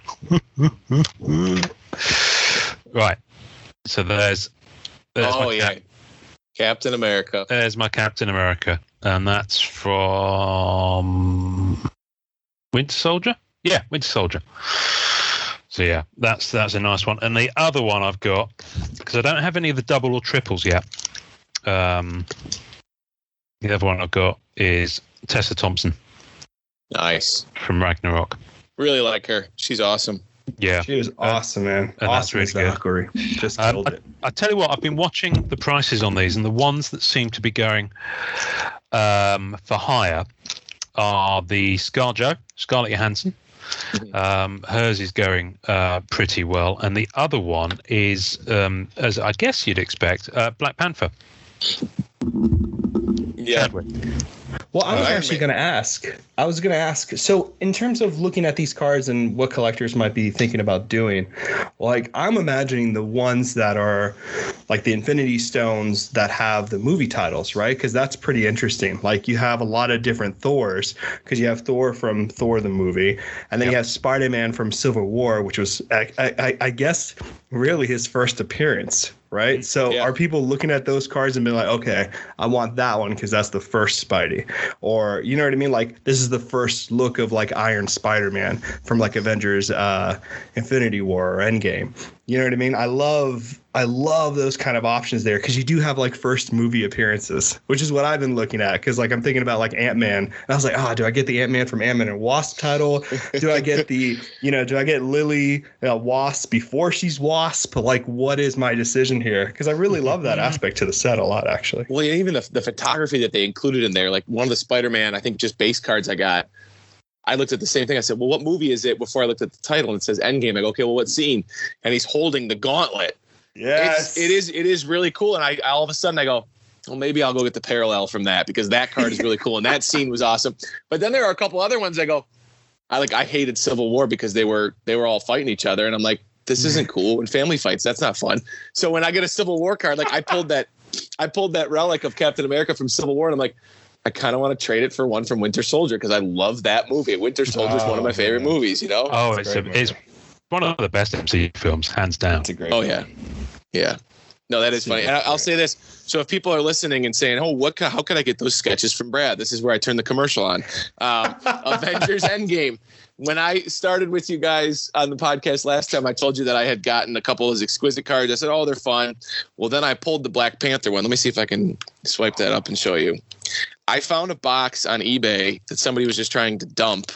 Right. So there's Captain America. There's my Captain America. And that's from Winter Soldier? Yeah, Winter Soldier. So yeah, that's a nice one. And the other one I've got, because I don't have any of the double or triples yet. The other one I've got is Tessa Thompson. Nice. From Ragnarok. Really like her. She's awesome. Yeah. She was awesome, man. And awesome that's really Valkyrie. Just killed it. I tell you what, I've been watching the prices on these, and the ones that seem to be going for higher are the Scarlett Johansson. Hers is going pretty well, and the other one is, as I guess you'd expect, Black Panther. Yeah. Chadwick. Well, I was actually going to ask. So, in terms of looking at these cards and what collectors might be thinking about doing, like I'm imagining the ones that are like the Infinity Stones that have the movie titles, right? Because that's pretty interesting. Like you have a lot of different Thors, because you have Thor from Thor the movie, and then you have Spider-Man from Civil War, which was, I guess, really his first appearance. Right. So are people looking at those cards and being like, OK, I want that one because that's the first Spidey, or, you know what I mean? Like this is the first look of like Iron Spider-Man from like Avengers Infinity War or Endgame. You know what I mean? I love those kind of options there because you do have like first movie appearances, which is what I've been looking at. Because like I'm thinking about like Ant-Man, and I was like, do I get the Ant-Man from Ant-Man and Wasp title? Do I get do I get Lily Wasp before she's Wasp? Like, what is my decision here? Because I really love that aspect to the set a lot, actually. Well, even the photography that they included in there, like one of the Spider-Man, I think just base cards I got. I looked at the same thing. I said, well, what movie is it? Before I looked at the title, and it says Endgame. I go, okay, well, what scene? And he's holding the gauntlet. Yes. It is really cool. And I all of a sudden I go, well, maybe I'll go get the parallel from that because that card is really cool. And that scene was awesome. But then there are a couple other ones I go, I hated Civil War because they were all fighting each other. And I'm like, this isn't cool. And family fights, that's not fun. So when I get a Civil War card, like I pulled that relic of Captain America from Civil War. And I'm like, I kind of want to trade it for one from Winter Soldier because I love that movie. Winter Soldier is one of my favorite movies, you know? Oh, it's one of the best MCU films, hands down. It's a great movie. Yeah. No, that is funny. And I'll say this. So if people are listening and saying, how could I get those sketches from Brad? This is where I turn the commercial on. Avengers Endgame. When I started with you guys on the podcast last time, I told you that I had gotten a couple of those exquisite cards. I said, they're fun. Well, then I pulled the Black Panther one. Let me see if I can swipe that up and show you. I found a box on eBay that somebody was just trying to dump.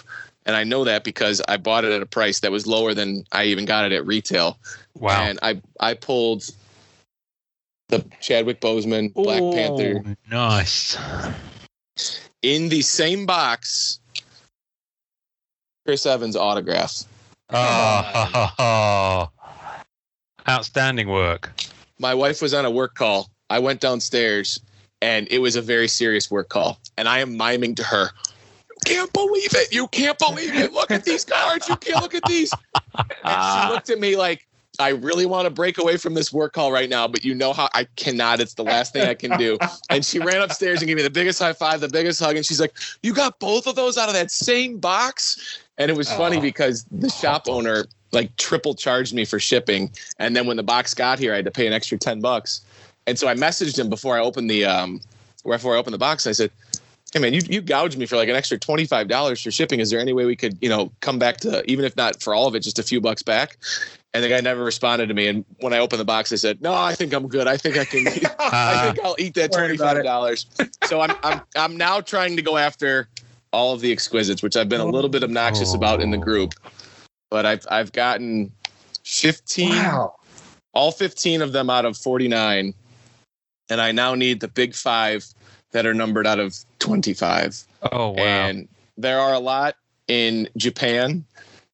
And I know that because I bought it at a price that was lower than I even got it at retail. Wow. And I pulled the Chadwick Boseman Black Panther. Nice. In the same box, Chris Evans' autograph. Outstanding work. My wife was on a work call. I went downstairs, and it was a very serious work call. And I am miming to her, can't believe it. You can't believe it. Look at these cards. You can't look at these. And she looked at me like, I really want to break away from this work call right now, but you know how I cannot. It's the last thing I can do. And she ran upstairs and gave me the biggest high five, the biggest hug. And she's like, you got both of those out of that same box? And it was funny because the shop owner like triple charged me for shipping. And then when the box got here, I had to pay an extra $10. And so I messaged him before I opened the box. I said, hey man, you gouged me for like an extra $25 for shipping. Is there any way we could, come back to, even if not for all of it, just a few bucks back? And the guy never responded to me. And when I opened the box, I said, no, I think I'm good. I think I can, I think I'll eat that $25. So I'm now trying to go after all of the exquisites, which I've been a little bit obnoxious about in the group, but I've gotten 15, all 15 of them out of 49. And I now need the big 5 that are numbered out of 25. Oh, wow. And there are a lot in Japan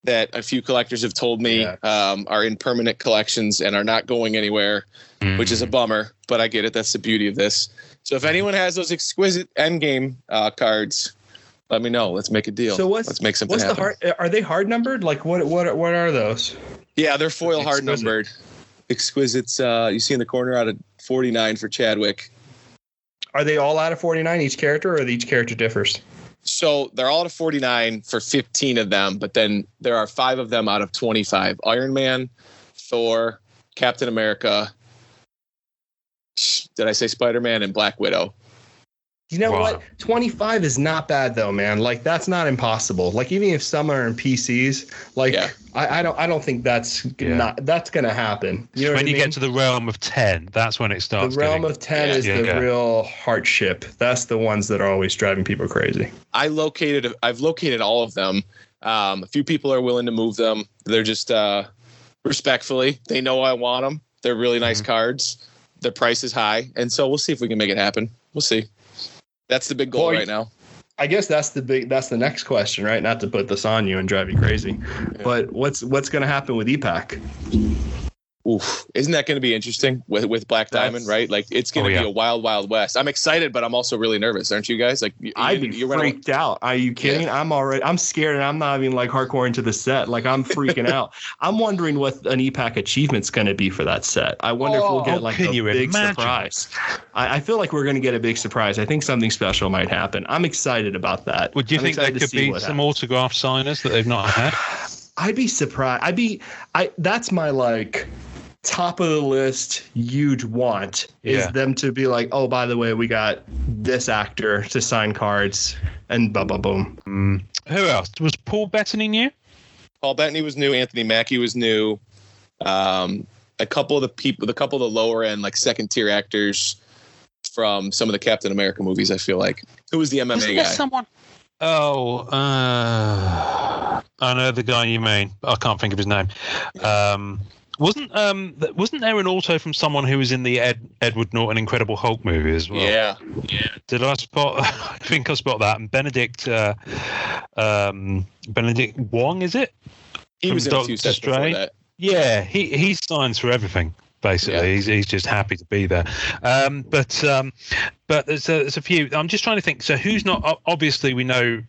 that a few collectors have told me are in permanent collections and are not going anywhere, which is a bummer, but I get it. That's the beauty of this. So if anyone has those exquisite Endgame cards, let me know. Let's make a deal. So let's make something happen. Are they hard numbered? Like what are those? Yeah, they're foil hard numbered. Exquisites. You see in the corner out of 49 for Chadwick. Are they all out of 49 each character, or each character differs? So they're all out of 49 for 15 of them, but then there are 5 of them out of 25. Iron Man, Thor, Captain America. Did I say Spider-Man and Black Widow? You know what? 25 is not bad though, man. Like that's not impossible. Like even if some are in PCs, like I don't think that's gonna happen. You know when you get to the realm of 10, that's when it starts. The realm of 10 is the real hardship. That's the ones that are always driving people crazy. I've located all of them. A few people are willing to move them. They're just respectfully. They know I want them. They're really nice cards. The price is high, and so we'll see if we can make it happen. We'll see. That's the big goal right now. I guess that's the next question, right? Not to put this on you and drive you crazy, but what's going to happen with EPAC? Oof, isn't that going to be interesting with Black Diamond, right? Like it's going to be a wild, wild west. I'm excited, but I'm also really nervous, aren't you guys? Like I'd be freaked out. Are you kidding? Yeah. I'm scared, and I'm not even like hardcore into the set. Like I'm freaking out. I'm wondering what an EPAC achievement's going to be for that set. I wonder if we'll get like a big surprise. I feel like we're going to get a big surprise. I think something special might happen. I'm excited about that. Would you think there could be some autograph signers that they've not had? I'd be surprised. That's my like top of the list huge want is them to be like, oh, by the way, we got this actor to sign cards and boom. Who else? Was Paul Bettany new? Paul Bettany was new. Anthony Mackie was new. A couple of the lower end, like second tier actors from some of the Captain America movies, I feel like. Who was the MMA guy? Someone? Oh, I know the guy you mean. I can't think of his name. Wasn't there an auto from someone who was in the Edward Norton Incredible Hulk movie as well? Yeah. Did I spot? I think I spot that. And Benedict Wong, is it? He was in a few sets before that. Yeah, he signs for everything. Basically, he's just happy to be there. But there's a few. I'm just trying to think. So who's not? Obviously, we know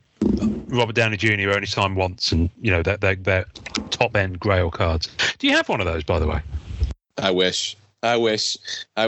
Robert Downey Jr. only signed once, and you know they're top end Grail cards. Do you have one of those, by the way? I wish. I wish I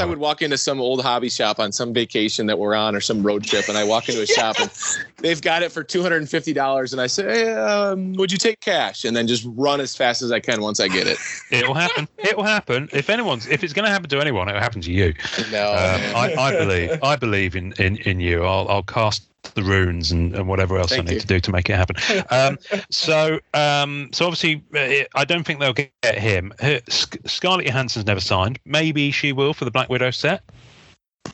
would walk into some old hobby shop on some vacation that we're on or some road trip, and I walk into a shop and they've got it for $250, and I say, hey, would you take cash? And then just run as fast as I can once I get it. It'll happen. If it's going to happen to anyone, it'll happen to you. No, I believe in you. I'll cast the runes and whatever else I need to do to make it happen. So obviously, I don't think they'll get him. Scarlett Johansson's never signed. Maybe she will for the Black Widow set.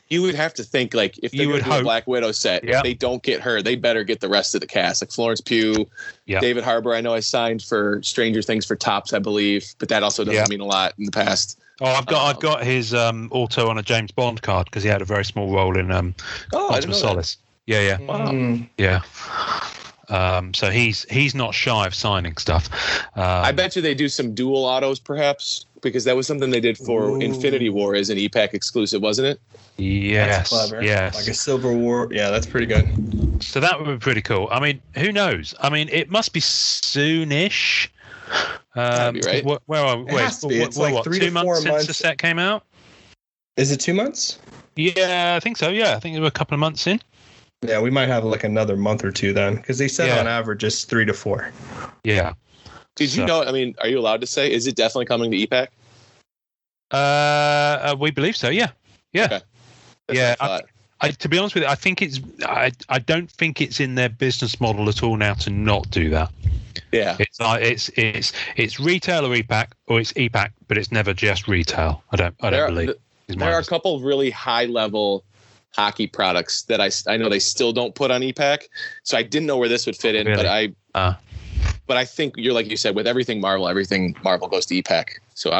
You would have to think, like, if they're going to do a Black Widow set, if they don't get her, they better get the rest of the cast. Like Florence Pugh, David Harbour. I know I signed for Stranger Things for Topps, I believe, but that also doesn't mean a lot in the past. Oh, I've got his auto on a James Bond card because he had a very small role in Quantum of Solace. Yeah. Wow. Yeah. So he's not shy of signing stuff. I bet you they do some dual autos, perhaps, because that was something they did for Infinity War as an EPAC exclusive, wasn't it? Yes. That's clever. Yes. Like a Silver War. Yeah, that's pretty good. So that would be pretty cool. I mean, who knows? I mean, it must be soonish. That'd be right. Where are we? It has to be. It's like 3 to 4 months since the set came out. Is it 2 months? Yeah, I think so. Yeah, I think we're a couple of months in. Yeah, we might have like another month or two then, because they said on average it's 3 to 4. Yeah. Did you know? I mean, are you allowed to say? Is it definitely coming to EPAC? We believe so. Yeah. Okay. Yeah. I to be honest with you, I think it's. I don't think it's in their business model at all now to not do that. Yeah. It's retail or EPAC, or it's EPAC, but it's never just retail. I don't believe. There are a couple of really high level hockey products that I know they still don't put on EPAC, so I didn't know where this would fit in. Really? But I think you're like you said, with everything Marvel goes to EPAC. So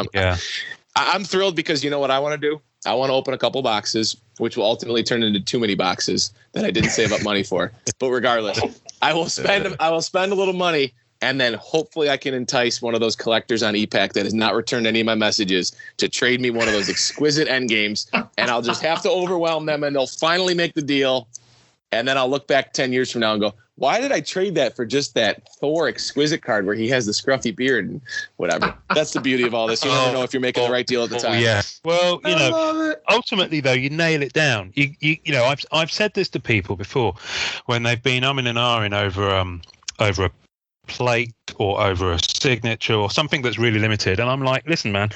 I'm thrilled because you know what I want to do? I want to open a couple boxes, which will ultimately turn into too many boxes that I didn't save up money for. But regardless, I will spend a little money, and then hopefully I can entice one of those collectors on EPAC that has not returned any of my messages to trade me one of those exquisite end games, and I'll just have to overwhelm them, and they'll finally make the deal, And then I'll look back 10 years from now and go, why did I trade that for just that Thor exquisite card where he has the scruffy beard and whatever? That's the beauty of all this. You never know if you're making the right deal at the time. Yeah. Well, ultimately though, you nail it down. You know, I've said this to people before when they've been umming and ahhing over a plate or over a signature or something that's really limited, and I'm like, listen, man,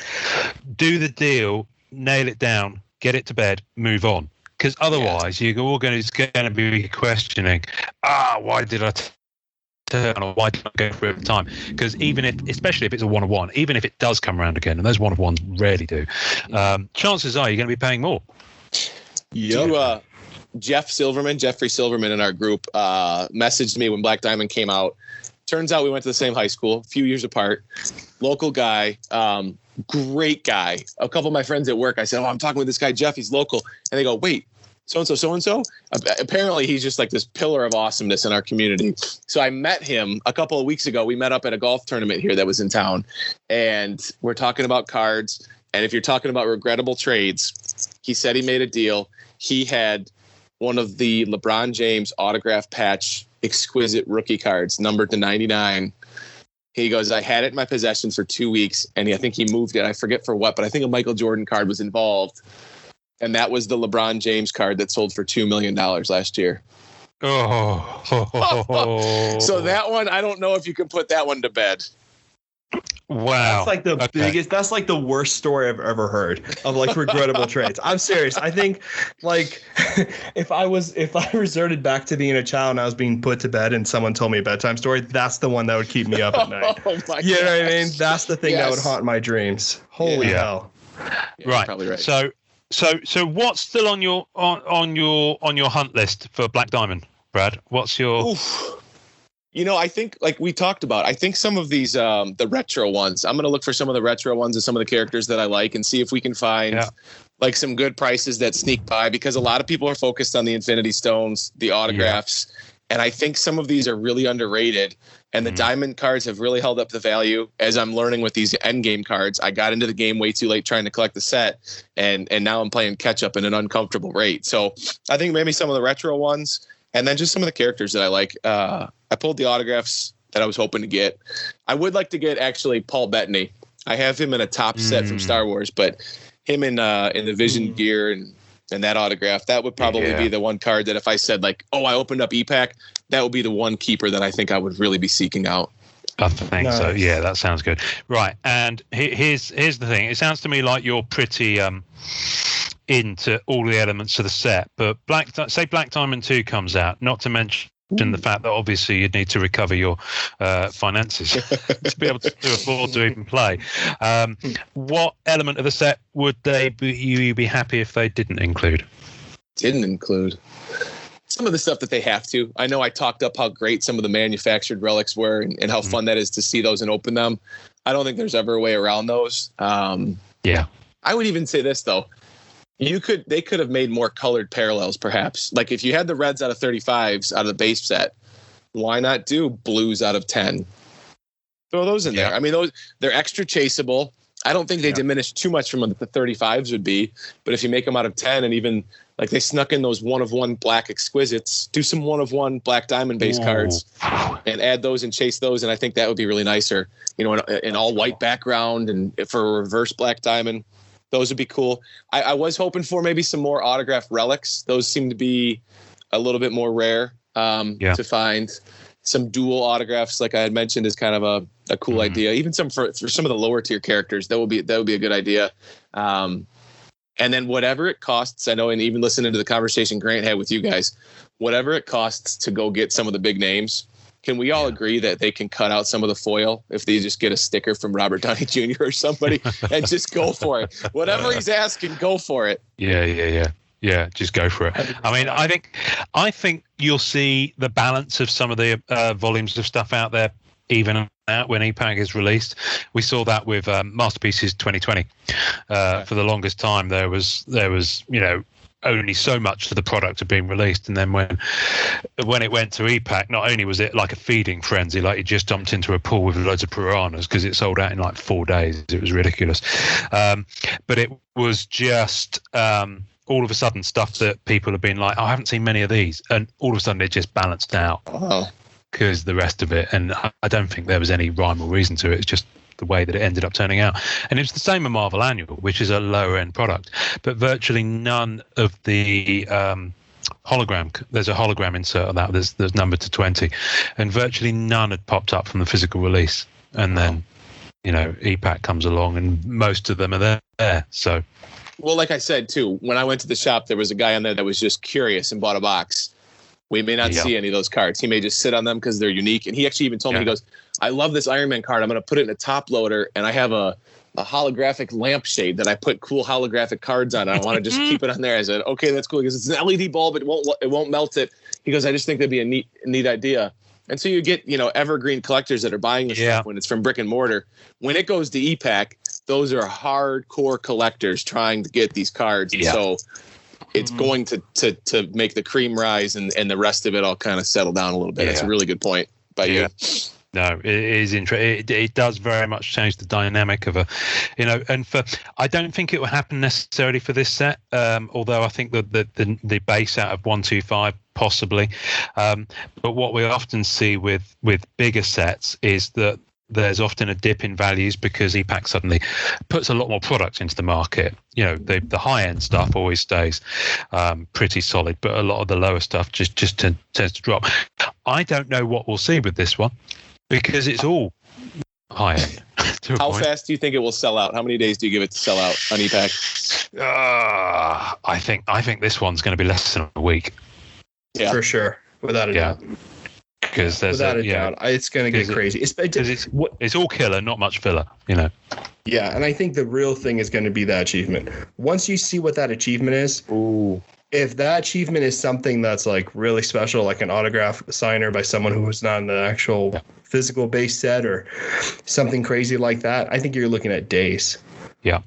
do the deal, nail it down, get it to bed, move on. Because otherwise, you're all going to be questioning, why did I turn or why did I go for it at the time? Because especially if it's a one-of-one, even if it does come around again, and those one-of-ones rarely do, chances are you're going to be paying more. Yep. Jeffrey Silverman in our group messaged me when Black Diamond came out. Turns out we went to the same high school, a few years apart. Local guy, great guy. A couple of my friends at work, I said, I'm talking with this guy, Jeff. He's local. And they go, wait, so-and-so? Apparently, he's just like this pillar of awesomeness in our community. So I met him a couple of weeks ago. We met up at a golf tournament here that was in town. And we're talking about cards. And if you're talking about regrettable trades, he said he made a deal. He had one of the LeBron James autograph patch exquisite rookie cards numbered to 99. He goes, I had it in my possession for 2 weeks, and I think he moved it. I forget for what, but I think a Michael Jordan card was involved. And that was the LeBron James card that sold for $2 million last year. Oh. So that one, I don't know if you can put that one to bed. Wow. That's like the biggest, that's like the worst story I've ever heard of like regrettable trades. I'm serious. I think like if I resorted back to being a child and I was being put to bed and someone told me a bedtime story, that's the one that would keep me up at night. Oh my you God. know what I mean? That's the thing that would haunt my dreams. Holy hell. Yeah, right. Probably right. So what's still on your hunt list for Black Diamond, Brad? What's your You know, I think like we talked about, I think some of these, the retro ones, I'm going to look for some of the retro ones and some of the characters that I like and see if we can find like some good prices that sneak by, because a lot of people are focused on the Infinity Stones, the autographs. And I think some of these are really underrated, and the diamond cards have really held up the value. As I'm learning with these end game cards, I got into the game way too late trying to collect the set, and now I'm playing catch up at an uncomfortable rate. So I think maybe some of the retro ones, and then just some of the characters that I like. I pulled the autographs that I was hoping to get. I would like to get actually Paul Bettany. I have him in a top set from Star Wars, but him in the Vision gear and that autograph, that would probably be the one card that if I said like, I opened up EPAC, that would be the one keeper that I think I would really be seeking out. I think so. Yeah, that sounds good. Right. And here's the thing. It sounds to me like you're pretty into all the elements of the set, but Black Diamond 2 comes out, not to mention the fact that obviously you'd need to recover your finances to be able to afford to even play. What element of the set would you be happy if they didn't include? Didn't include some of the stuff that they have to. I know I talked up how great some of the manufactured relics were and how fun that is to see those and open them. I don't think there's ever a way around those. I would even say this though. They could have made more colored parallels, perhaps. Like if you had the reds out of 35s out of the base set, why not do blues out of 10? Throw those in there. I mean, they're extra chaseable. I don't think they diminish too much from what the 35s would be, but if you make them out of 10 and even like they snuck in those one-of-one black exquisites, do some one-of-one Black Diamond base cards and add those and chase those, and I think that would be really nicer. You know, an all-white background and for a reverse Black Diamond. Those would be cool. I was hoping for maybe some more autographed relics. Those seem to be a little bit more rare to find. Some dual autographs, like I had mentioned, is kind of a cool idea. Even some for some of the lower tier characters, that would be a good idea. And then whatever it costs, I know, and even listening to the conversation Grant had with you guys, whatever it costs to go get some of the big names. Can we all agree that they can cut out some of the foil if they just get a sticker from Robert Downey Jr. or somebody and just go for it? Whatever he's asking, go for it. Yeah, just go for it. I mean, I think you'll see the balance of some of the volumes of stuff out there even out when EPAC is released. We saw that with Masterpieces 2020. For the longest time, there was only so much of the product had been released, and then when it went to EPAC, not only was it like a feeding frenzy, like you just dumped into a pool with loads of piranhas because it sold out in like 4 days. It was ridiculous, but it was just all of a sudden stuff that people have been like, I haven't seen many of these, and all of a sudden it just balanced out because the rest of it, and I don't think there was any rhyme or reason to it. It's just the way that it ended up turning out. And it was the same with Marvel Annual, which is a lower end product, but virtually none of the hologram, there's a hologram insert of that, there's numbered to 20, and virtually none had popped up from the physical release. And then EPAC comes along and most of them are there. So, well, like I said too, when I went to the shop, there was a guy on there that was just curious and bought a box. We may not see any of those cards. He may just sit on them because they're unique. And he actually even told me, he goes, I love this Iron Man card. I'm going to put it in a top loader, and I have a holographic lampshade that I put cool holographic cards on. I want to just keep it on there. I said, okay, that's cool, because it's an LED bulb. It won't melt it. He goes, I just think that'd be a neat idea. And so you get, evergreen collectors that are buying this stuff when it's from brick and mortar. When it goes to EPAC, those are hardcore collectors trying to get these cards. And so it's going to make the cream rise and the rest of it all kind of settle down a little bit. That's a really good point by you. No, it is interesting. It does very much change the dynamic of and I don't think it will happen necessarily for this set. Although I think that the base out of 125 possibly. But what we often see with bigger sets is that there's often a dip in values because EPAC suddenly puts a lot more product into the market. The high end stuff always stays pretty solid, but a lot of the lower stuff just tends to drop. I don't know what we'll see with this one, because it's all high end. How fast do you think it will sell out? How many days do you give it to sell out on EPAC? I think this one's going to be less than a week. Yeah, for sure, without a doubt. Because there's without a doubt, it's going to get crazy. It's all killer, not much filler. Yeah, and I think the real thing is going to be that achievement. Once you see what that achievement is, if that achievement is something that's like really special, like an autograph signer by someone who was not in the actual physical base set or something crazy like that, I think you're looking at days. Yeah.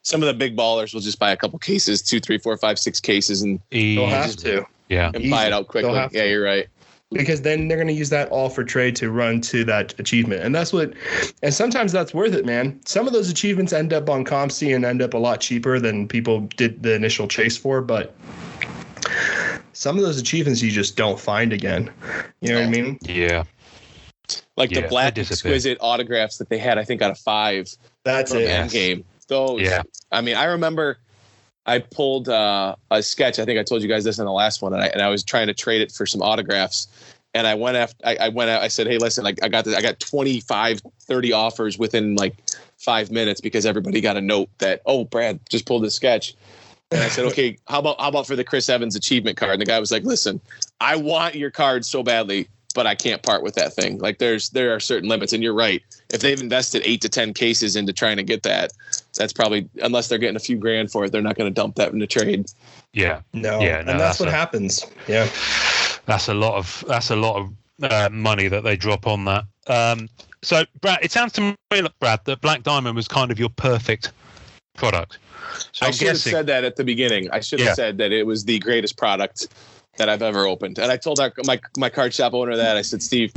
Some of the big ballers will just buy a couple cases, 2, 3, 4, 5, 6 cases, and they'll have to. Yeah. And buy it out quickly. Yeah, you're right. Because then they're going to use that all for trade to run to that achievement. And sometimes that's worth it, man. Some of those achievements end up on ComC and end up a lot cheaper than people did the initial chase for, but some of those achievements you just don't find again. You know what I mean? Yeah. Like the black exquisite autographs that they had, I think, out of 5. That's it. Endgame. Those. Yeah. I mean, I remember I pulled a sketch. I think I told you guys this in the last one, and I was trying to trade it for some autographs. And I went after. I went out. I said, "Hey, listen, I got 25, 30 offers within like 5 minutes because everybody got a note that, oh, Brad just pulled this sketch." And I said, "Okay, how about for the Chris Evans achievement card?" And the guy was like, "Listen, I want your card so badly, but I can't part with that thing. Like there are certain limits." And you're right. If they've invested 8 to 10 cases into trying to get that, that's probably, unless they're getting a few grand for it, they're not going to dump that in the trade. Yeah. No. Yeah. No, and that's what happens. Yeah. That's a lot of money that they drop on that. So, Brad, it sounds to me, Brad, that Black Diamond was kind of your perfect product. So I should have said that at the beginning. I should have said that it was the greatest product that I've ever opened. And I told my card shop owner that. I said, Steve,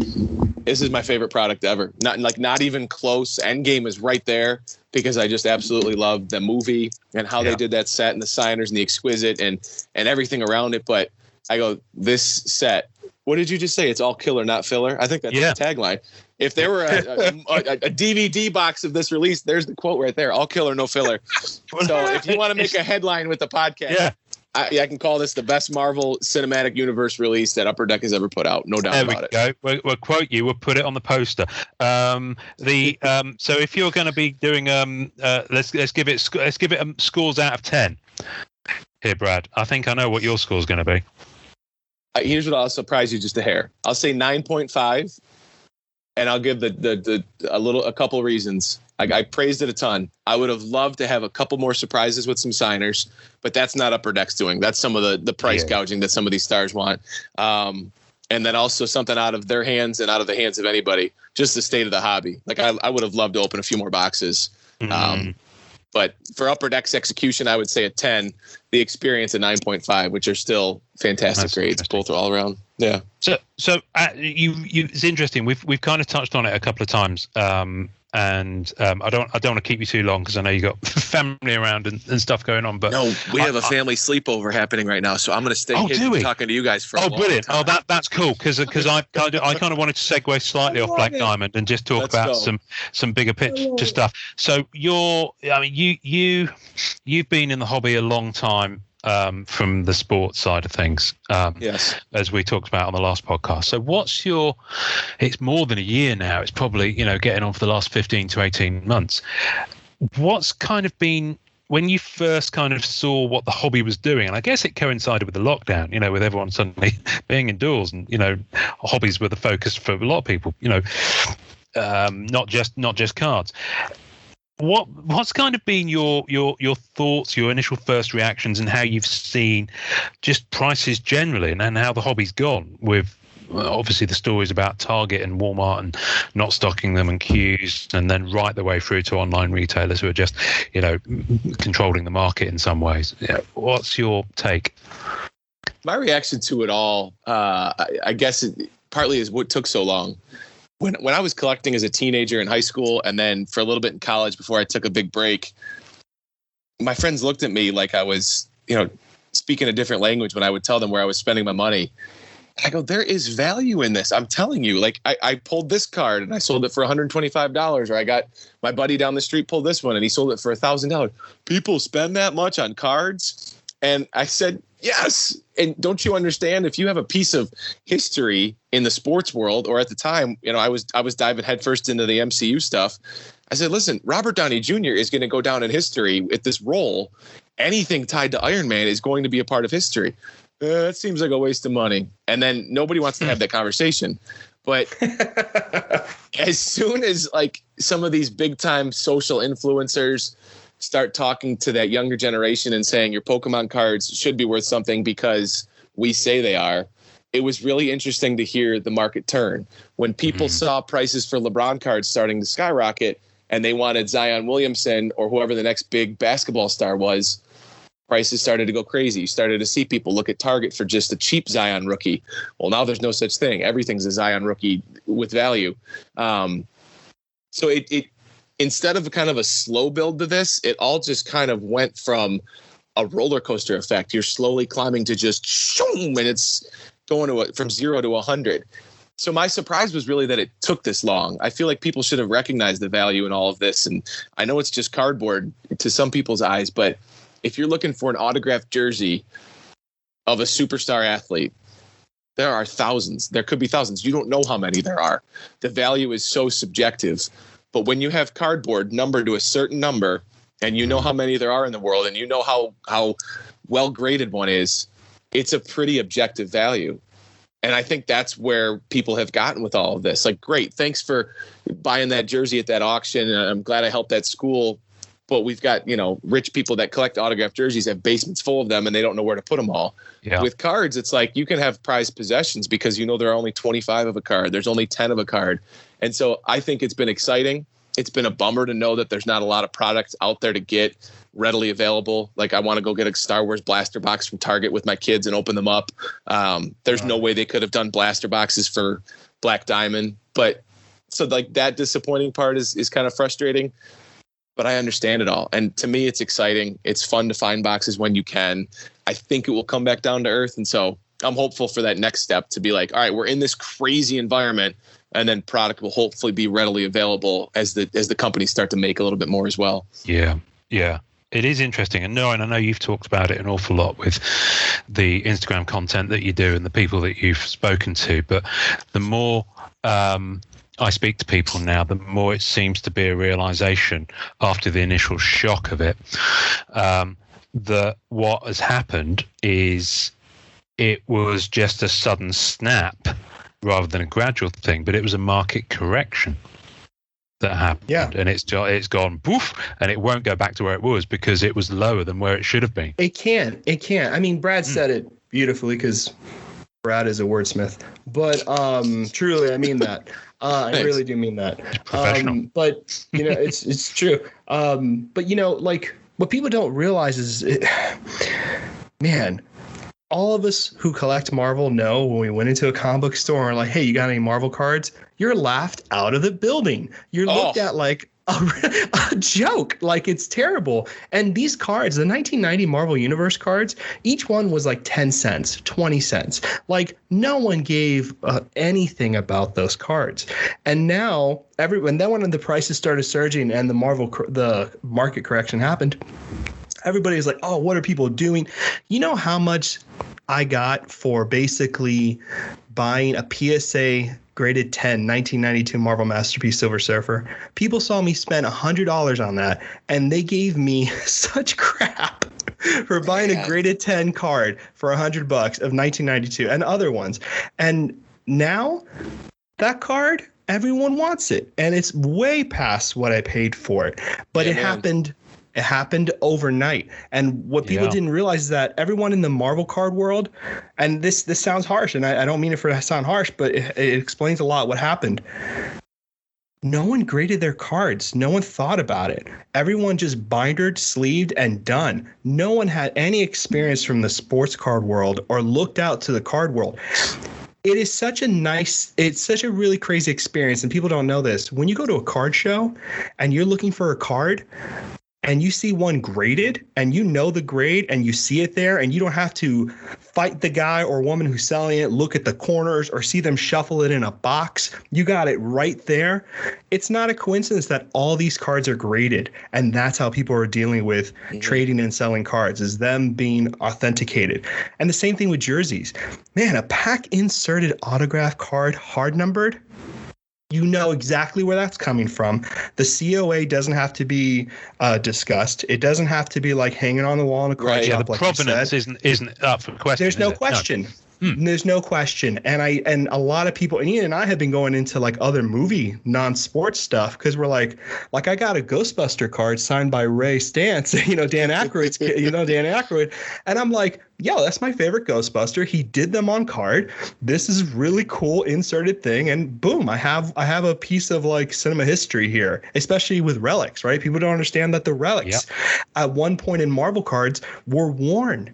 this is my favorite product ever. Not even close. Endgame is right there because I just absolutely love the movie and how they did that set and the signers and the exquisite and everything around it. But I go, this set, what did you just say? It's all killer, not filler. I think that's the tagline. If there were a DVD box of this release, there's the quote right there. All killer, no filler. So if you want to make a headline with the podcast, I can call this the best Marvel Cinematic Universe release that Upper Deck has ever put out. No doubt about it. There we go. We'll quote you. We'll put it on the poster. So if you're going to be doing let's give it scores out of 10. Here, Brad. I think I know what your score's going to be. Here's what I'll surprise you just a hair. I'll say 9.5, and I'll give a couple reasons. I praised it a ton. I would have loved to have a couple more surprises with some signers, but that's not Upper Deck's doing. That's some of the price gouging that some of these stars want. And then also something out of their hands and out of the hands of anybody, just the state of the hobby. Like I would have loved to open a few more boxes. But for Upper Deck's execution, I would say a 10, the experience a 9.5, which are still fantastic grades, both all around. Yeah. So it's interesting. We've kind of touched on it a couple of times. and I don't want to keep you too long because I know you got family around and stuff going on. But no, we have a family sleepover happening right now, so I'm going to stay here talking to you guys for a long brilliant! time. That's cool because I kind of wanted to segue slightly off Black Diamond and just talk about some bigger picture stuff. So you've been in the hobby a long time. From the sports side of things, yes, as we talked about on the last podcast. So it's more than a year now. It's probably, getting on for the last 15 to 18 months. What's kind of been, when you first kind of saw what the hobby was doing, and I guess it coincided with the lockdown, with everyone suddenly being indoors and, hobbies were the focus for a lot of people, not just cards. What's kind of been your thoughts, your initial first reactions, and how you've seen just prices generally, and how the hobby's gone with obviously the stories about Target and Walmart and not stocking them and queues, and then right the way through to online retailers who are just controlling the market in some ways. What's your take? My reaction to it all, I guess it partly is what took so long. When I was collecting as a teenager in high school, and then for a little bit in college before I took a big break, my friends looked at me like I was, speaking a different language when I would tell them where I was spending my money. I go, there is value in this. I'm telling you, like I pulled this card and I sold it for $125, or I got my buddy down the street pulled this one and he sold it for $1,000. People spend that much on cards? And I said, yes. And don't you understand, if you have a piece of history in the sports world, or at the time, I was diving headfirst into the MCU stuff. I said, listen, Robert Downey Jr. is going to go down in history with this role. Anything tied to Iron Man is going to be a part of history. That seems like a waste of money. And then nobody wants to have that conversation. But as soon as like some of these big time social influencers start talking to that younger generation and saying your Pokemon cards should be worth something because we say they are, it was really interesting to hear the market turn. When people saw prices for LeBron cards starting to skyrocket and they wanted Zion Williamson or whoever the next big basketball star was, prices started to go crazy. You started to see people look at Target for just a cheap Zion rookie. Well, now there's no such thing. Everything's a Zion rookie with value. So it instead of kind of a slow build to this, it all just kind of went from a roller coaster effect. You're slowly climbing to just shoom, and it's going from 0 to 100. So my surprise was really that it took this long. I feel like people should have recognized the value in all of this. And I know it's just cardboard to some people's eyes, but if you're looking for an autographed jersey of a superstar athlete, there are thousands. There could be thousands. You don't know how many there are. The value is so subjective. But when you have cardboard numbered to a certain number, and you know how many there are in the world, and you know how well graded one is, it's a pretty objective value. And I think that's where people have gotten with all of this. Like, great, thanks for buying that jersey at that auction. And I'm glad I helped that school. But we've got, rich people that collect autographed jerseys, have basements full of them, and they don't know where to put them all. Yeah. With cards, it's like you can have prized possessions because there are only 25 of a card. There's only 10 of a card. And so I think it's been exciting. It's been a bummer to know that there's not a lot of products out there to get readily available. Like, I want to go get a Star Wars blaster box from Target with my kids and open them up. There's no way they could have done blaster boxes for Black Diamond. But so like that disappointing part is kind of frustrating. But I understand it all. And to me, it's exciting. It's fun to find boxes when you can. I think it will come back down to earth. And so I'm hopeful for that next step to be like, all right, we're in this crazy environment, and then product will hopefully be readily available as the companies start to make a little bit more as well. Yeah. Yeah. It is interesting. And I know you've talked about it an awful lot with the Instagram content that you do and the people that you've spoken to. But the more I speak to people now, the more it seems to be a realization after the initial shock of it, that what has happened is it was just a sudden snap rather than a gradual thing, but it was a market correction that happened. Yeah. And it's gone poof, and it won't go back to where it was because it was lower than where it should have been. It can't. I mean, Brad said it beautifully because Brad is a wordsmith, but truly, I mean that. I really do mean that. But it's true. But like what people don't realize is, man, all of us who collect Marvel know when we went into a comic book store and we're like, hey, you got any Marvel cards? You're laughed out of the building. You're looked at like a joke. Like, it's terrible. And these cards, the 1990 Marvel Universe cards, each one was like 10 cents, 20 cents. Like, no one gave anything about those cards. And now when the prices started surging and the market correction happened, everybody's like, oh, what are people doing? You know how much I got for basically buying a PSA graded 10 1992 Marvel Masterpiece Silver Surfer? People saw me spend $100 on that, and they gave me such crap for buying a graded 10 card for $100 of 1992 and other ones. And now that card, everyone wants it, and it's way past what I paid for it. But it happened overnight. And what people didn't realize is that everyone in the Marvel card world, and this sounds harsh, and I don't mean it to sound harsh, but it explains a lot what happened. No one graded their cards. No one thought about it. Everyone just bindered, sleeved, and done. No one had any experience from the sports card world or looked out to the card world. It's such a really crazy experience, and people don't know this. When you go to a card show and you're looking for a card, and you see one graded and you know the grade and you see it there and you don't have to fight the guy or woman who's selling it, look at the corners or see them shuffle it in a box. You got it right there. It's not a coincidence that all these cards are graded, and that's how people are dealing with trading and selling cards, is them being authenticated. And the same thing with jerseys. Man, a pack inserted autograph card, hard numbered, you know exactly where that's coming from. The COA doesn't have to be discussed. It doesn't have to be like hanging on the wall in a card shop. The provenance isn't up for question. There's no question. There's no question. And a lot of people, and Ian and I have been going into like other movie non-sports stuff, because we're like I got a Ghostbuster card signed by Ray Stantz, Dan Aykroyd, and I'm like, yo, that's my favorite Ghostbuster. He did them on card. This is really cool inserted thing, and boom, I have a piece of like cinema history here, especially with relics, right? People don't understand that the relics at one point in Marvel cards were worn,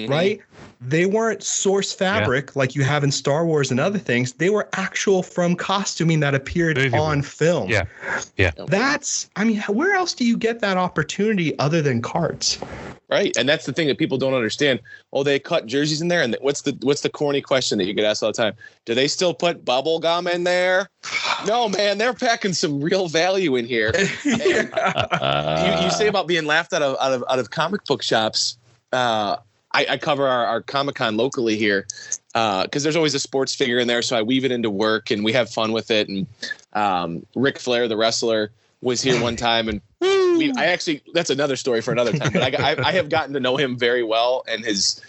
right? They weren't source fabric like you have in Star Wars and other things. They were actual from costuming that appeared on film. Yeah. Where else do you get that opportunity other than cards? Right. And that's the thing that people don't understand. Oh, they cut jerseys in there. And what's the corny question that you get asked all the time? Do they still put bubble gum in there? No, man, they're packing some real value in here. You say about being laughed out of comic book shops. I cover our Comic-Con locally here because there's always a sports figure in there. So I weave it into work and we have fun with it. And Ric Flair, the wrestler, was here one time, and that's another story for another time. But I have gotten to know him very well, and his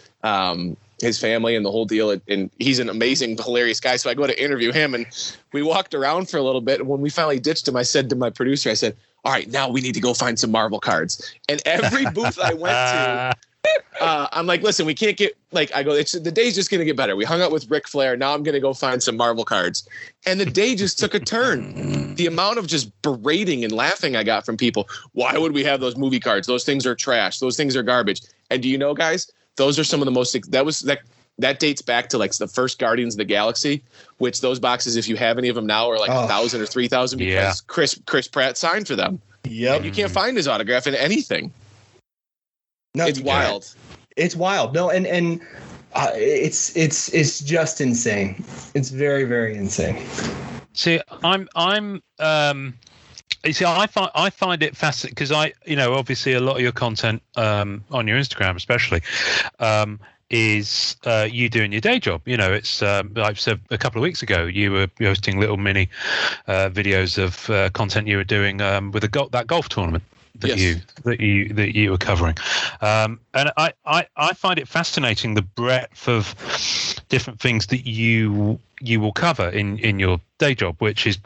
family and the whole deal. And he's an amazing, hilarious guy. So I go to interview him, and we walked around for a little bit. And when we finally ditched him, I said to my producer, all right, now we need to go find some Marvel cards. And every booth I went to, I'm like, listen, we can't get the day's just going to get better. We hung out with Ric Flair. Now I'm going to go find some Marvel cards. And the day just took a turn. The amount of just berating and laughing I got from people. Why would we have those movie cards? Those things are trash. Those things are garbage. And do you know, guys, those are some of the most, that dates back to like the first Guardians of the Galaxy, which those boxes, if you have any of them now, are like 1,000 or 3,000 because Chris Pratt signed for them. Yep. And you can't find his autograph in anything. No, it's wild. It's wild. No, and it's just insane. It's very, very insane. See, I find it fascinating because obviously a lot of your content on your Instagram, especially, is you doing your day job. It's like I said a couple of weeks ago, you were posting little mini videos of content you were doing with that golf tournament that you were covering, and I find it fascinating the breadth of different things that you will cover in your day job, which is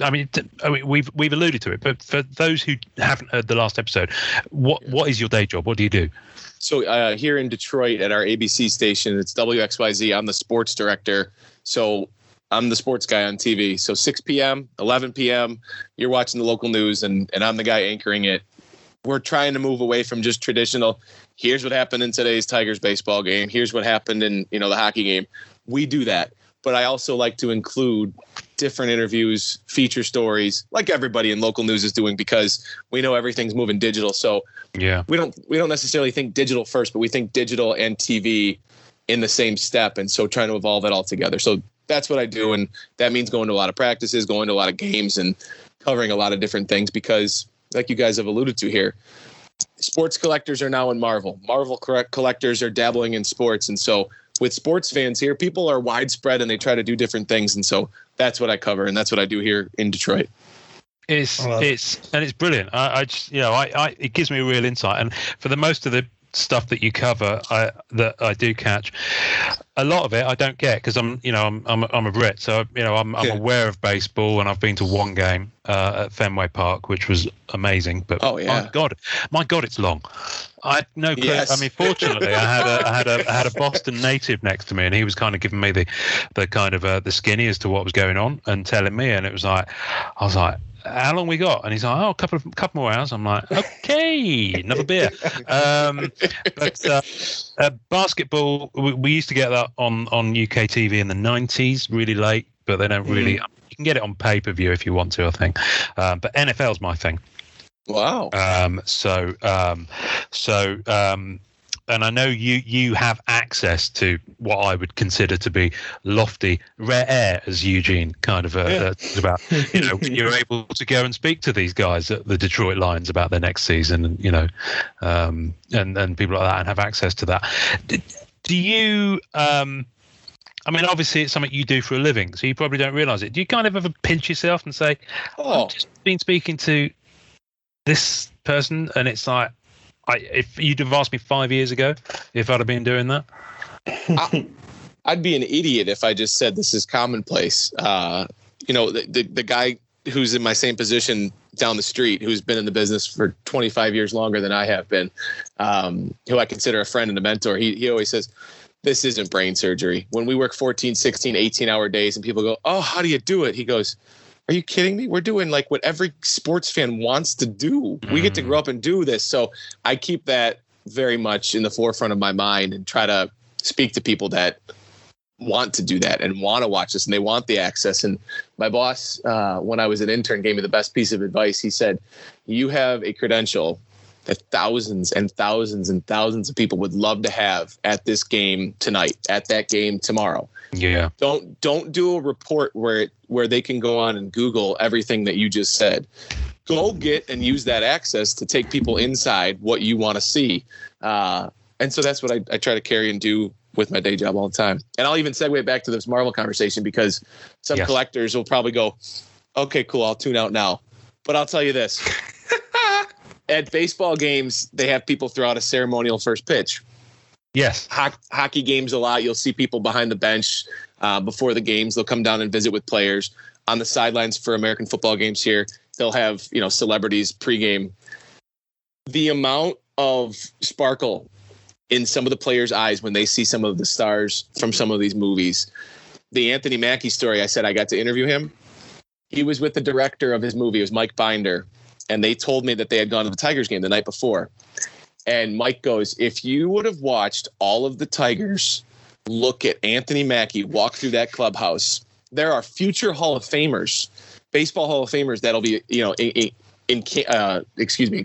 we've alluded to it, but for those who haven't heard the last episode, what is your day job? What do you do? So here in Detroit at our ABC station, it's WXYZ. I'm the sports director, so I'm the sports guy on TV. So 6 p.m., 11 p.m., you're watching the local news, and I'm the guy anchoring it. we're trying to move away from just traditional, here's what happened in today's Tigers baseball game, here's what happened in, the hockey game. We do that. But I also like to include different interviews, feature stories, like everybody in local news is doing, because we know everything's moving digital. So yeah, we don't necessarily think digital first, but we think digital and TV in the same step. And so trying to evolve it all together. So that's what I do. And that means going to a lot of practices, going to a lot of games, and covering a lot of different things, because like you guys have alluded to here, sports collectors are now in Marvel. Marvel collectors are dabbling in sports. And so with sports fans here, people are widespread and they try to do different things. And so that's what I cover, and that's what I do here in Detroit. It's brilliant. I just, it gives me a real insight. And for the most of the stuff that you cover, that I do catch, a lot of it I don't get, because I'm a Brit, so I'm aware of baseball, and I've been to one game at Fenway Park, which was amazing. But my God, it's long. I had no clue. Yes. I mean, fortunately, I had a Boston native next to me, and he was kind of giving me the kind of the skinny as to what was going on and telling me, and it was like, I was like, how long we got? And he's like, a couple more hours. I'm like, okay, another beer. But basketball, we used to get that on UK TV in the 90s, really late, but they don't really. You can get it on pay-per-view if you want to, I think. But NFL's my thing. Wow. And I know you have access to what I would consider to be lofty, rare air, as Eugene kind of about. You're able to go and speak to these guys at the Detroit Lions about their next season, and and people like that, and have access to that. Do you? I mean, obviously, it's something you do for a living, so you probably don't realise it. Do you kind of ever pinch yourself and say, "Oh, I've just been speaking to this person," and it's like, if you'd have asked me 5 years ago if I'd have been doing that, I'd be an idiot if I just said this is commonplace. The guy who's in my same position down the street, who's been in the business for 25 years longer than I have been, who I consider a friend and a mentor, he always says, this isn't brain surgery. When we work 14, 16, 18-hour days and people go, oh, how do you do it? He goes, are you kidding me? We're doing like what every sports fan wants to do. We get to grow up and do this. So I keep that very much in the forefront of my mind and try to speak to people that want to do that and want to watch this, and they want the access. And my boss, when I was an intern, gave me the best piece of advice. He said, you have a credential that thousands and thousands and thousands of people would love to have at this game tonight, at that game tomorrow. Yeah. Don't do a report where they can go on and Google everything that you just said. Go get and use that access to take people inside what you want to see. And so that's what I try to carry and do with my day job all the time. And I'll even segue back to this Marvel conversation, because some collectors will probably go, okay, cool, I'll tune out now. But I'll tell you this. At baseball games, they have people throw out a ceremonial first pitch. Yes. Hockey games a lot. You'll see people behind the bench before the games. They'll come down and visit with players. On the sidelines for American football games here, they'll have celebrities pregame. The amount of sparkle in some of the players' eyes when they see some of the stars from some of these movies. The Anthony Mackie story, I said I got to interview him. He was with the director of his movie. It was Mike Binder. And they told me that they had gone to the Tigers game the night before. And Mike goes, if you would have watched all of the Tigers look at Anthony Mackie walk through that clubhouse, there are future Hall of Famers, baseball Hall of Famers that'll be, in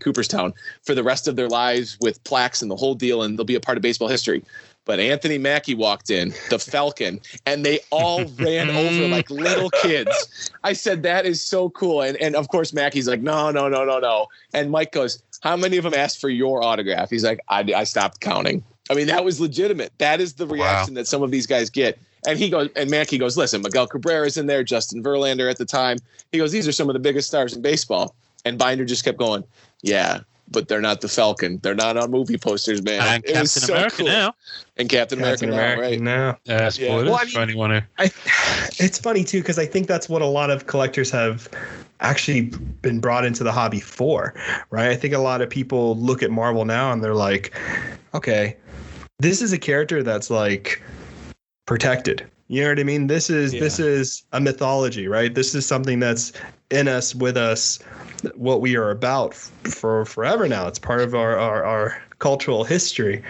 Cooperstown for the rest of their lives with plaques and the whole deal, and they'll be a part of baseball history. But Anthony Mackie walked in, the Falcon, and they all ran over like little kids. I said, that is so cool. And of course, Mackie's like, no. And Mike goes, how many of them asked for your autograph? He's like, I stopped counting. I mean, that was legitimate. That is the reaction that some of these guys get. And he goes, and Mackie goes, listen, Miguel Cabrera's in there, Justin Verlander at the time. He goes, these are some of the biggest stars in baseball. And Binder just kept going, yeah, but they're not the Falcon. They're not on movie posters, man. And Captain America now. And Captain America now, right? Now. Spoilers for anyone who... It's funny, too, because I think that's what a lot of collectors have actually been brought into the hobby for, right? I think a lot of people look at Marvel now and they're like, okay, this is a character that's like protected, You know what I mean? This is a mythology, right? This is something that's in us, with us, what we are about for forever now. It's part of our cultural history.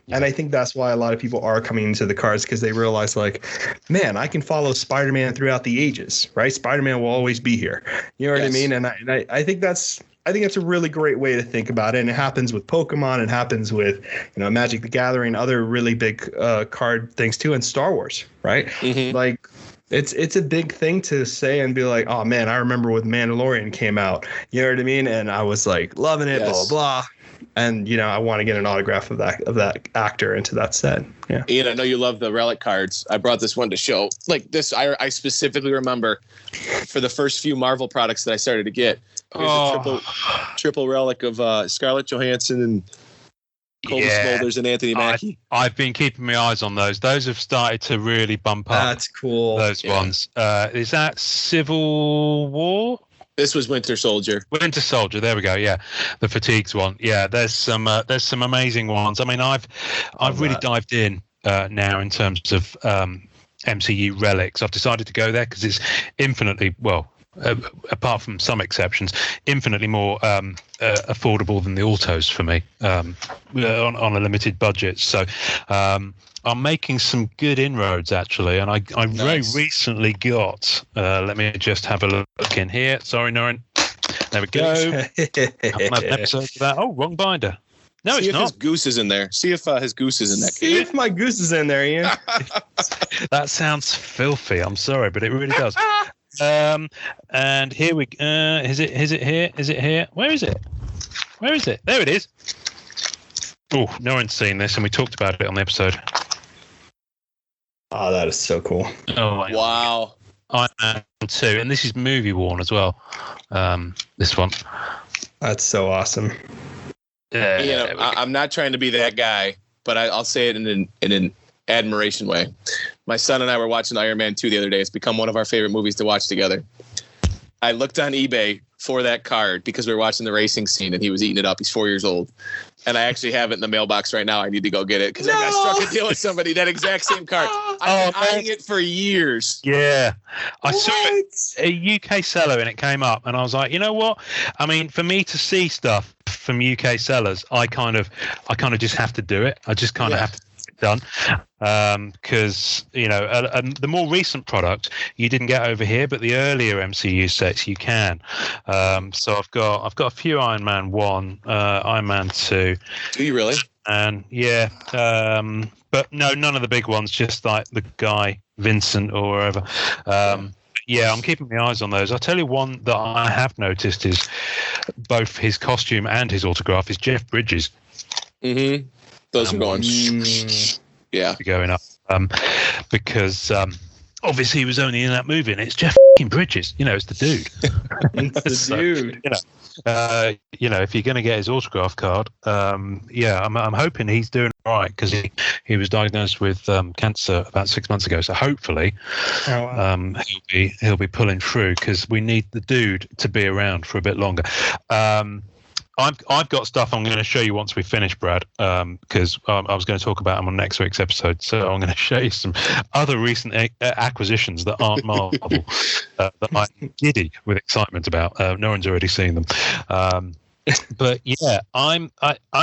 And I think that's why a lot of people are coming into the cards, because they realize, like, man, I can follow Spider-Man throughout the ages, right? Spider-Man will always be here. You know what I mean? And I think that's a really great way to think about it. And it happens with Pokemon. It happens with, Magic the Gathering, other really big card things too, and Star Wars, right? Mm-hmm. Like, it's a big thing to say and be like, oh man, I remember when Mandalorian came out. You know what I mean? And I was like loving it, blah, blah, blah. And I want to get an autograph of that actor into that set. Yeah. Ian, I know you love the relic cards. I brought this one to show. Like this, I specifically remember for the first few Marvel products that I started to get. Here's a triple relic of Scarlett Johansson and Colby Smulders and Anthony Mackie. I've been keeping my eyes on those. Those have started to really bump up. That's cool. Those ones. Is that Civil War? This was Winter Soldier. Winter Soldier. There we go. Yeah, the fatigues one. Yeah, there's some amazing ones. I mean, I've really dived in now in terms of MCU relics. I've decided to go there because it's infinitely apart from some exceptions, infinitely more affordable than the autos for me on a limited budget. So I'm making some good inroads, actually. And I very recently got, let me just have a look in here. Sorry, Norrin. There we go. Another episode of that. Oh, wrong binder. No, See it's not. His goose is in there. See if his goose is in that. See if my goose is in there, Ian. That sounds filthy. I'm sorry, but it really does. And here we is it here? Is it here? Where is it? There it is. Oh, no one's seen this, and we talked about it on the episode. Oh, that is so cool. Oh, wow. Iron Man 2, and this is movie worn as well. This one. That's so awesome. I'm not trying to be that guy, but I'll say it in an admiration way. My son and I were watching Iron Man 2 the other day. It's become one of our favorite movies to watch together. I looked on eBay for that card because we were watching the racing scene and he was eating it up. He's 4 years old. And I actually have it in the mailbox right now. I need to go get it because I struck a deal with somebody, that exact same card. I've been eyeing it for years. Yeah. I saw it, a UK seller, and it came up. And I was like, you know what? I mean, for me to see stuff from UK sellers, I kind of just have to do it. I just kind of have to done because the more recent product you didn't get over here, but the earlier MCU sets you can. So I've got a few Iron Man 1, Iron Man 2. Do you really? And but no, none of the big ones, just like the guy Vincent or wherever. Yeah, I'm keeping my eyes on those. I'll tell you one that I have noticed is both his costume and his autograph is Jeff Bridges. Mm-hmm. Those are going, going up because obviously he was only in that movie, and it's Jeff Bridges. It's the dude. It's the dude. If you're going to get his autograph card, I'm hoping he's doing all right because he was diagnosed with cancer about 6 months ago. So hopefully, he'll be pulling through because we need the dude to be around for a bit longer. I've got stuff I'm going to show you once we finish, Brad, because I was going to talk about them on next week's episode. So I'm going to show you some other recent acquisitions that aren't Marvel that I'm giddy with excitement about. No one's already seen them. But yeah, I'm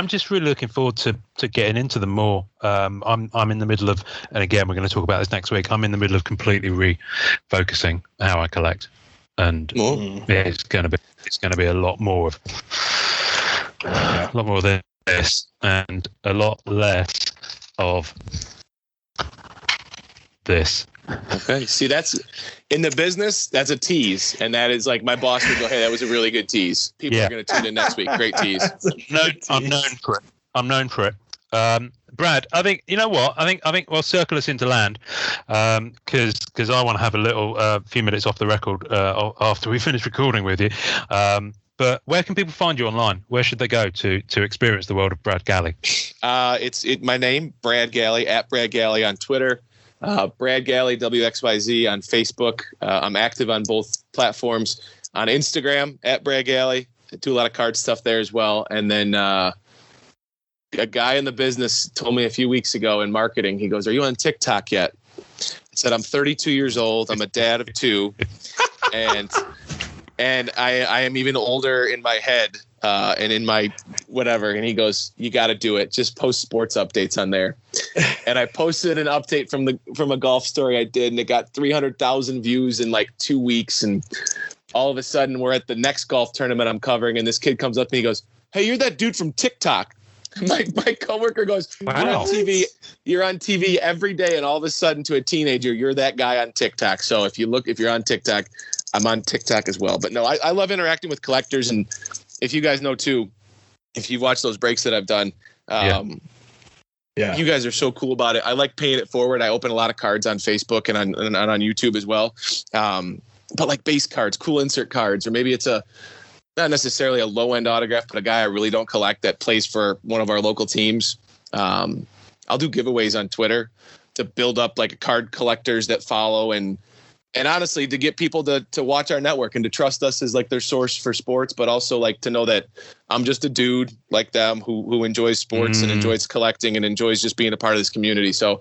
just really looking forward to getting into them more. I'm in the middle of, and again, we're going to talk about this next week. I'm in the middle of completely refocusing how I collect, and it's going to be a lot more of. A lot more of this and a lot less of this. Okay. See, that's in the business. That's a tease, and that is like my boss would go, "Hey, that was a really good tease. People are going to tune in next week. Great tease." I'm known for it. Brad, I think you know what. I think we'll circle us into land because I want to have a little few minutes off the record after we finish recording with you. But where can people find you online? Where should they go to experience the world of Brad Galli? It's my name, Brad Galli, at Brad Galli on Twitter, Brad Galli WXYZ on Facebook. I'm active on both platforms. On Instagram, at Brad Galli. I do a lot of card stuff there as well. And then a guy in the business told me a few weeks ago in marketing, he goes, "Are you on TikTok yet?" I said, I'm 32 years old. I'm a dad of 2. And I am even older in my head and in my whatever. And he goes, you got to do it. Just post sports updates on there. And I posted an update from a golf story I did, and it got 300,000 views in like 2 weeks. And all of a sudden we're at the next golf tournament I'm covering, and this kid comes up to me and goes, hey, you're that dude from TikTok. My coworker goes, wow. You're on TV every day, and all of a sudden to a teenager, you're that guy on TikTok. So if you're on TikTok, I'm on TikTok as well. But no, I love interacting with collectors. And if you guys know too, if you've watched those breaks that I've done, you guys are so cool about it. I like paying it forward. I open a lot of cards on Facebook and on YouTube as well. But like base cards, cool insert cards, or maybe it's not necessarily a low end autograph, but a guy I really don't collect that plays for one of our local teams. I'll do giveaways on Twitter to build up like card collectors that follow, and honestly, to get people to watch our network and to trust us as like their source for sports, but also like to know that I'm just a dude like them who enjoys sports and enjoys collecting and enjoys just being a part of this community. So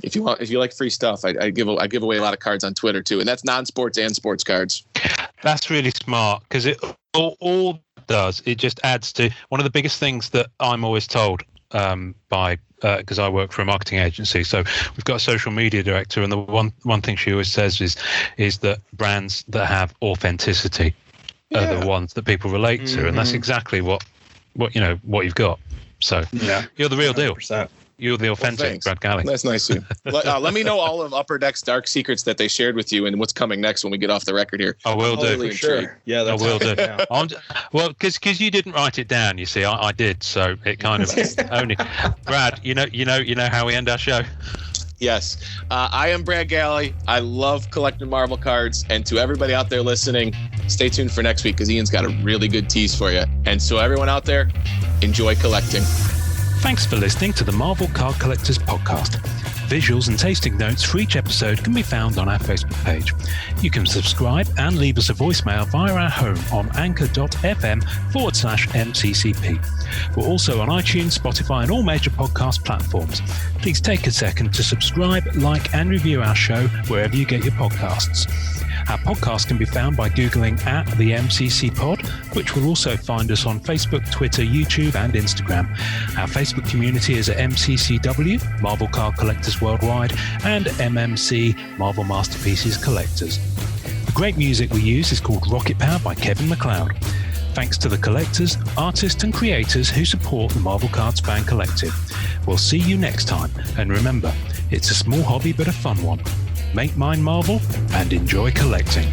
if you like free stuff, I give away a lot of cards on Twitter too, and that's non-sports and sports cards. That's really smart, because it all does. It just adds to one of the biggest things that I'm always told because I work for a marketing agency. So we've got a social media director, and the one thing she always says is that brands that have authenticity are the ones that people relate to, and that's exactly what you've got. So you're the real 100%. Deal. You're the authentic Brad Galli. That's nice of you. Let me know all of Upper Deck's dark secrets that they shared with you and what's coming next when we get off the record here. I will do. For sure. Yeah, I will do. Well, because you didn't write it down, you see, I did, so it kind of only. Brad, you know how we end our show. Yes, I am Brad Galli. I love collecting Marvel cards, and to everybody out there listening, stay tuned for next week because Ian's got a really good tease for you. And so everyone out there, enjoy collecting. Thanks for listening to the Marvel Card Collectors Podcast. Visuals and tasting notes for each episode can be found on our Facebook page. You can subscribe and leave us a voicemail via our home on anchor.fm/MCCP. We're also on iTunes, Spotify, and all major podcast platforms. Please take a second to subscribe, like, and review our show wherever you get your podcasts. Our podcast can be found by Googling @the MCC Pod, which will also find us on Facebook, Twitter, YouTube, and Instagram. Our Facebook community is at MCCW, Marvel Card Collectors Worldwide, and MMC, Marvel Masterpieces Collectors. The great music we use is called Rocket Power by Kevin MacLeod. Thanks to the collectors, artists, and creators who support the Marvel Cards Fan Collective. We'll see you next time, and remember, it's a small hobby but a fun one. Make mine Marvel and enjoy collecting.